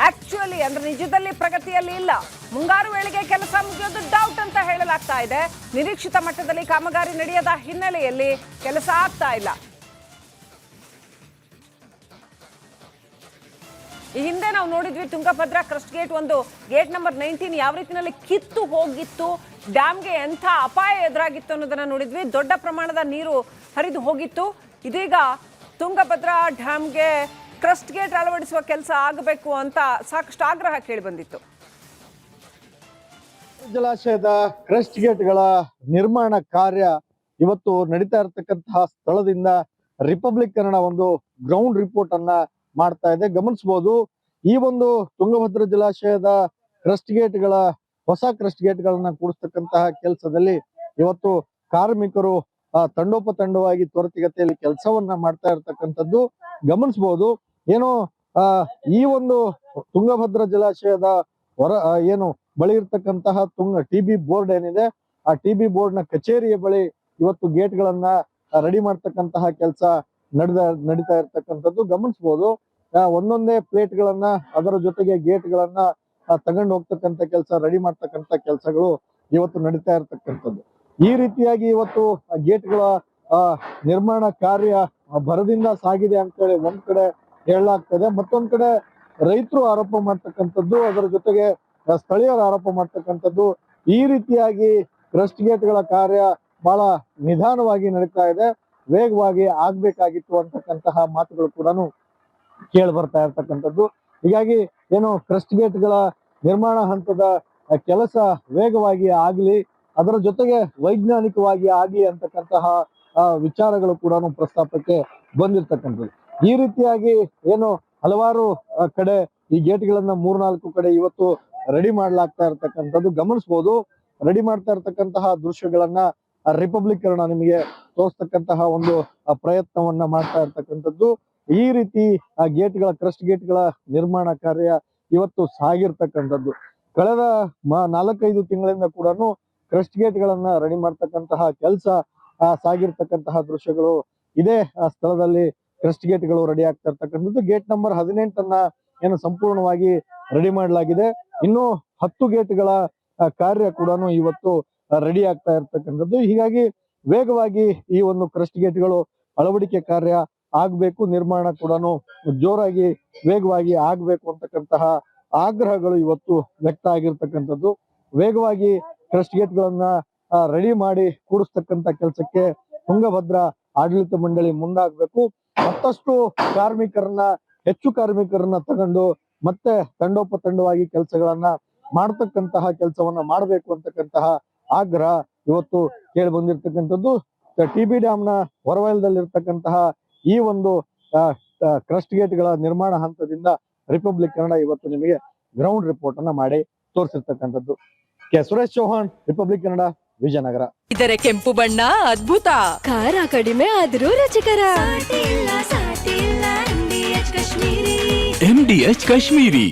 ಆಕ್ಚುಲಿ ಅಂದ್ರೆ ನಿಜದಲ್ಲಿ ಪ್ರಗತಿಯಲ್ಲಿ ಇಲ್ಲ. ಮುಂಗಾರು ವೇಳೆಗೆ ಕೆಲಸ ಮುಗಿಯೋದು ಡೌಟ್ ಅಂತ ಹೇಳಲಾಗ್ತಾ ಇದೆ. ನಿರೀಕ್ಷಿತ ಮಟ್ಟದಲ್ಲಿ ಕಾಮಗಾರಿ ನಡೆಯದ ಹಿನ್ನೆಲೆಯಲ್ಲಿ ಕೆಲಸ ಆಗ್ತಾ ಇಲ್ಲ. ಈ ಹಿಂದೆ ನಾವು ನೋಡಿದ್ವಿ ತುಂಗಭದ್ರಾ ಕ್ರಸ್ಟ್ ಗೇಟ್ ಒಂದು ಗೇಟ್ ನಂಬರ್ 19 ಯಾವ ರೀತಿಯಲ್ಲಿ ಕಿತ್ತು ಹೋಗಿತ್ತು, ಡ್ಯಾಮ್ಗೆ ಎಂಥ ಅಪಾಯ ಎದುರಾಗಿತ್ತು ಅನ್ನೋದನ್ನ ನೋಡಿದ್ವಿ. ದೊಡ್ಡ ಪ್ರಮಾಣದ ನೀರು ಹರಿದು ಹೋಗಿತ್ತು. ಇದೀಗ ತುಂಗಭದ್ರಾ ಡ್ಯಾಮ್ಗೆ ಕ್ರಸ್ಟ್ ಗೇಟ್ ಅಳವಡಿಸುವ ಕೆಲಸ ಆಗಬೇಕು ಅಂತ ಸಾಕಷ್ಟು ಆಗ್ರಹ ಕೇಳಿ ಬಂದಿತ್ತು. ಜಲಾಶಯದ ಕ್ರಸ್ಟ್ ಗೇಟ್ಗಳ ನಿರ್ಮಾಣ ಕಾರ್ಯ ಇವತ್ತು ನಡೀತಾ ಇರತಕ್ಕಂತಹ ಸ್ಥಳದಿಂದ ರಿಪಬ್ಲಿಕ್ ಕನ್ನಡ ಒಂದು ಗ್ರೌಂಡ್ ರಿಪೋರ್ಟ್ ಅನ್ನ ಮಾಡ್ತಾ ಇದೆ. ಗಮನಿಸಬಹುದು, ಈ ಒಂದು ತುಂಗಭದ್ರಾ ಜಲಾಶಯದ ಕ್ರಸ್ಟ್ ಗೇಟ್ಗಳ ಹೊಸ ಕ್ರಸ್ಟ್ ಗೇಟ್ಗಳನ್ನ ಕೂಡಿಸ್ತಕ್ಕಂತಹ ಕೆಲಸದಲ್ಲಿ ಇವತ್ತು ಕಾರ್ಮಿಕರು ತಂಡೋಪತಂಡವಾಗಿ ತ್ವರಿತಗತಿಯಲ್ಲಿ ಕೆಲಸವನ್ನ ಮಾಡ್ತಾ ಇರತಕ್ಕಂಥದ್ದು ಗಮನಿಸಬಹುದು. ಏನು ಈ ಒಂದು ತುಂಗಭದ್ರಾ ಜಲಾಶಯದ ಏನು ಬಳಿ ಇರ್ತಕ್ಕಂತಹ TB ಬೋರ್ಡ್ ಏನಿದೆ, ಆ TB ಬೋರ್ಡ್ ನ ಕಚೇರಿಯ ಬಳಿ ಇವತ್ತು ಗೇಟ್ ಗಳನ್ನ ರೆಡಿ ಮಾಡ್ತಕ್ಕಂತಹ ಕೆಲಸ ನಡೀತಾ ಇರ್ತಕ್ಕಂಥದ್ದು ಗಮನಿಸಬಹುದು. ಒಂದೊಂದೇ ಪ್ಲೇಟ್ ಗಳನ್ನ ಅದರ ಜೊತೆಗೆ ಗೇಟ್ ಗಳನ್ನ ತಗೊಂಡು ಹೋಗ್ತಕ್ಕಂಥ ಕೆಲಸ, ರೆಡಿ ಮಾಡ್ತಕ್ಕಂಥ ಕೆಲಸಗಳು ಇವತ್ತು ನಡೀತಾ ಇರ್ತಕ್ಕಂಥದ್ದು. ಈ ರೀತಿಯಾಗಿ ಇವತ್ತು ಗೇಟ್ಗಳ ನಿರ್ಮಾಣ ಕಾರ್ಯ ಭರದಿಂದ ಸಾಗಿದೆ ಅಂತೇಳಿ ಒಂದ್ ಕಡೆ ಹೇಳಲಾಗ್ತದೆ. ಮತ್ತೊಂದ್ ಕಡೆ ರೈತರು ಆರೋಪ ಮಾಡ್ತಕ್ಕಂಥದ್ದು, ಅದರ ಜೊತೆಗೆ ಸ್ಥಳೀಯರು ಆರೋಪ ಮಾಡ್ತಕ್ಕಂಥದ್ದು. ಈ ರೀತಿಯಾಗಿ ಕ್ರಸ್ಟ್ ಗೇಟ್ಗಳ ಕಾರ್ಯ ಬಹಳ ನಿಧಾನವಾಗಿ ನಡೀತಾ ಇದೆ, ವೇಗವಾಗಿ ಆಗ್ಬೇಕಾಗಿತ್ತು ಅಂತಕ್ಕಂತಹ ಮಾತುಗಳು ಕೂಡ ಕೇಳಿ ಬರ್ತಾ ಇರ್ತಕ್ಕಂಥದ್ದು. ಹೀಗಾಗಿ ಏನು ಕ್ರಸ್ಟ್ ಗೇಟ್ಗಳ ನಿರ್ಮಾಣ ಹಂತದ ಕೆಲಸ ವೇಗವಾಗಿ ಆಗ್ಲಿ, ಅದರ ಜೊತೆಗೆ ವೈಜ್ಞಾನಿಕವಾಗಿ ಆಗ್ಲಿ ಅಂತಕ್ಕಂತಹ ವಿಚಾರಗಳು ಕೂಡ ಪ್ರಸ್ತಾಪಕ್ಕೆ ಬಂದಿರ್ತಕ್ಕಂಥದ್ದು. ಈ ರೀತಿಯಾಗಿ ಏನು ಹಲವಾರು ಕಡೆ ಈ ಗೇಟ್ಗಳನ್ನ 3-4 ಕಡೆ ಇವತ್ತು ರೆಡಿ ಮಾಡ್ಲಾಗ್ತಾ ಇರ್ತಕ್ಕಂಥದ್ದು ಗಮನಿಸಬಹುದು. ರೆಡಿ ಮಾಡ್ತಾ ಇರ್ತಕ್ಕಂತಹ ದೃಶ್ಯಗಳನ್ನ ರಿಪಬ್ಲಿಕ್ ಕನ್ನಡ ನಿಮಗೆ ತೋರಿಸ್ತಕ್ಕಂತಹ ಒಂದು ಪ್ರಯತ್ನವನ್ನ ಮಾಡ್ತಾ ಇರ್ತಕ್ಕಂಥದ್ದು. ಈ ರೀತಿ ಆ ಗೇಟ್ಗಳ ಕ್ರಸ್ಟ್ ಗೇಟ್ಗಳ ನಿರ್ಮಾಣ ಕಾರ್ಯ ಇವತ್ತು ಸಾಗಿರ್ತಕ್ಕಂಥದ್ದು. ಕಳೆದ 4-5 ತಿಂಗಳಿಂದ ಕೂಡ ಕ್ರಸ್ಟ್ ಗೇಟ್ಗಳನ್ನ ರೆಡಿ ಮಾಡ್ತಕ್ಕಂತಹ ಕೆಲಸ ಸಾಗಿರ್ತಕ್ಕಂತಹ ದೃಶ್ಯಗಳು ಇದೇ ಸ್ಥಳದಲ್ಲಿ ಕ್ರಸ್ಟ್ ಗೇಟ್ಗಳು ರೆಡಿ ಆಗ್ತಾ ಇರ್ತಕ್ಕಂಥದ್ದು. ಗೇಟ್ ನಂಬರ್ 18 ಏನು ಸಂಪೂರ್ಣವಾಗಿ ರೆಡಿ ಮಾಡಲಾಗಿದೆ. ಇನ್ನು 10 ಗೇಟ್ಗಳ ಕಾರ್ಯ ಕೂಡ ಇವತ್ತು ರೆಡಿ ಆಗ್ತಾ ಇರ್ತಕ್ಕಂಥದ್ದು. ಹೀಗಾಗಿ ವೇಗವಾಗಿ ಈ ಒಂದು ಕ್ರಸ್ಟ್ ಗೇಟ್ಗಳು ಅಳವಡಿಕೆ ಕಾರ್ಯ ಆಗ್ಬೇಕು, ನಿರ್ಮಾಣ ಕೂಡ ಜೋರಾಗಿ ವೇಗವಾಗಿ ಆಗ್ಬೇಕು ಅಂತಕ್ಕಂತಹ ಆಗ್ರಹಗಳು ಇವತ್ತು ವ್ಯಕ್ತ ಆಗಿರ್ತಕ್ಕಂಥದ್ದು. ವೇಗವಾಗಿ ಕ್ರಸ್ಟ್ ಗೇಟ್ ಗಳನ್ನ ರೆಡಿ ಮಾಡಿ ಕೂಡಿಸ್ತಕ್ಕಂಥ ಕೆಲಸಕ್ಕೆ ತುಂಗಭದ್ರಾ ಆಡಳಿತ ಮಂಡಳಿ ಮುಂದಾಗಬೇಕು. ಮತ್ತಷ್ಟು ಹೆಚ್ಚು ಕಾರ್ಮಿಕರನ್ನ ತಗೊಂಡು ಮತ್ತೆ ತಂಡೋಪತಂಡವಾಗಿ ಕೆಲಸಗಳನ್ನ ಮಾಡ್ತಕ್ಕಂತಹ ಕೆಲಸವನ್ನ ಮಾಡಬೇಕು ಅಂತಕ್ಕಂತಹ ಆಗ್ರಹ ಇವತ್ತು ಕೇಳಿ ಬಂದಿರತಕ್ಕಂಥದ್ದು. TB ಡ್ಯಾಮ್ನ ಹೊರವಲಯದಲ್ಲಿರ್ತಕ್ಕಂತಹ ಈ ಒಂದು ಕ್ರಸ್ಟ್ ಗೇಟ್ ಗಳ ನಿರ್ಮಾಣ ಹಂತದಿಂದ ರಿಪಬ್ಲಿಕ್ ಕನ್ನಡ ಇವತ್ತು ನಿಮಗೆ ಗ್ರೌಂಡ್ ರಿಪೋರ್ಟ್ ಅನ್ನ ಮಾಡಿ ತೋರಿಸಿರ್ತಕ್ಕಂಥದ್ದು. ಸುರೇಶ್ ಚೌಹಾಣ್, ರಿಪಬ್ಲಿಕ್ ಕನ್ನಡ, ವಿಜಯನಗರ. ಇದರ ಕೆಂಪು ಬಣ್ಣ ಅದ್ಭುತ, ಖಾರ ಕಡಿಮೆ ಆದ್ರೂ ರುಚಿಕರ. MDH ಕಾಶ್ಮೀರಿ.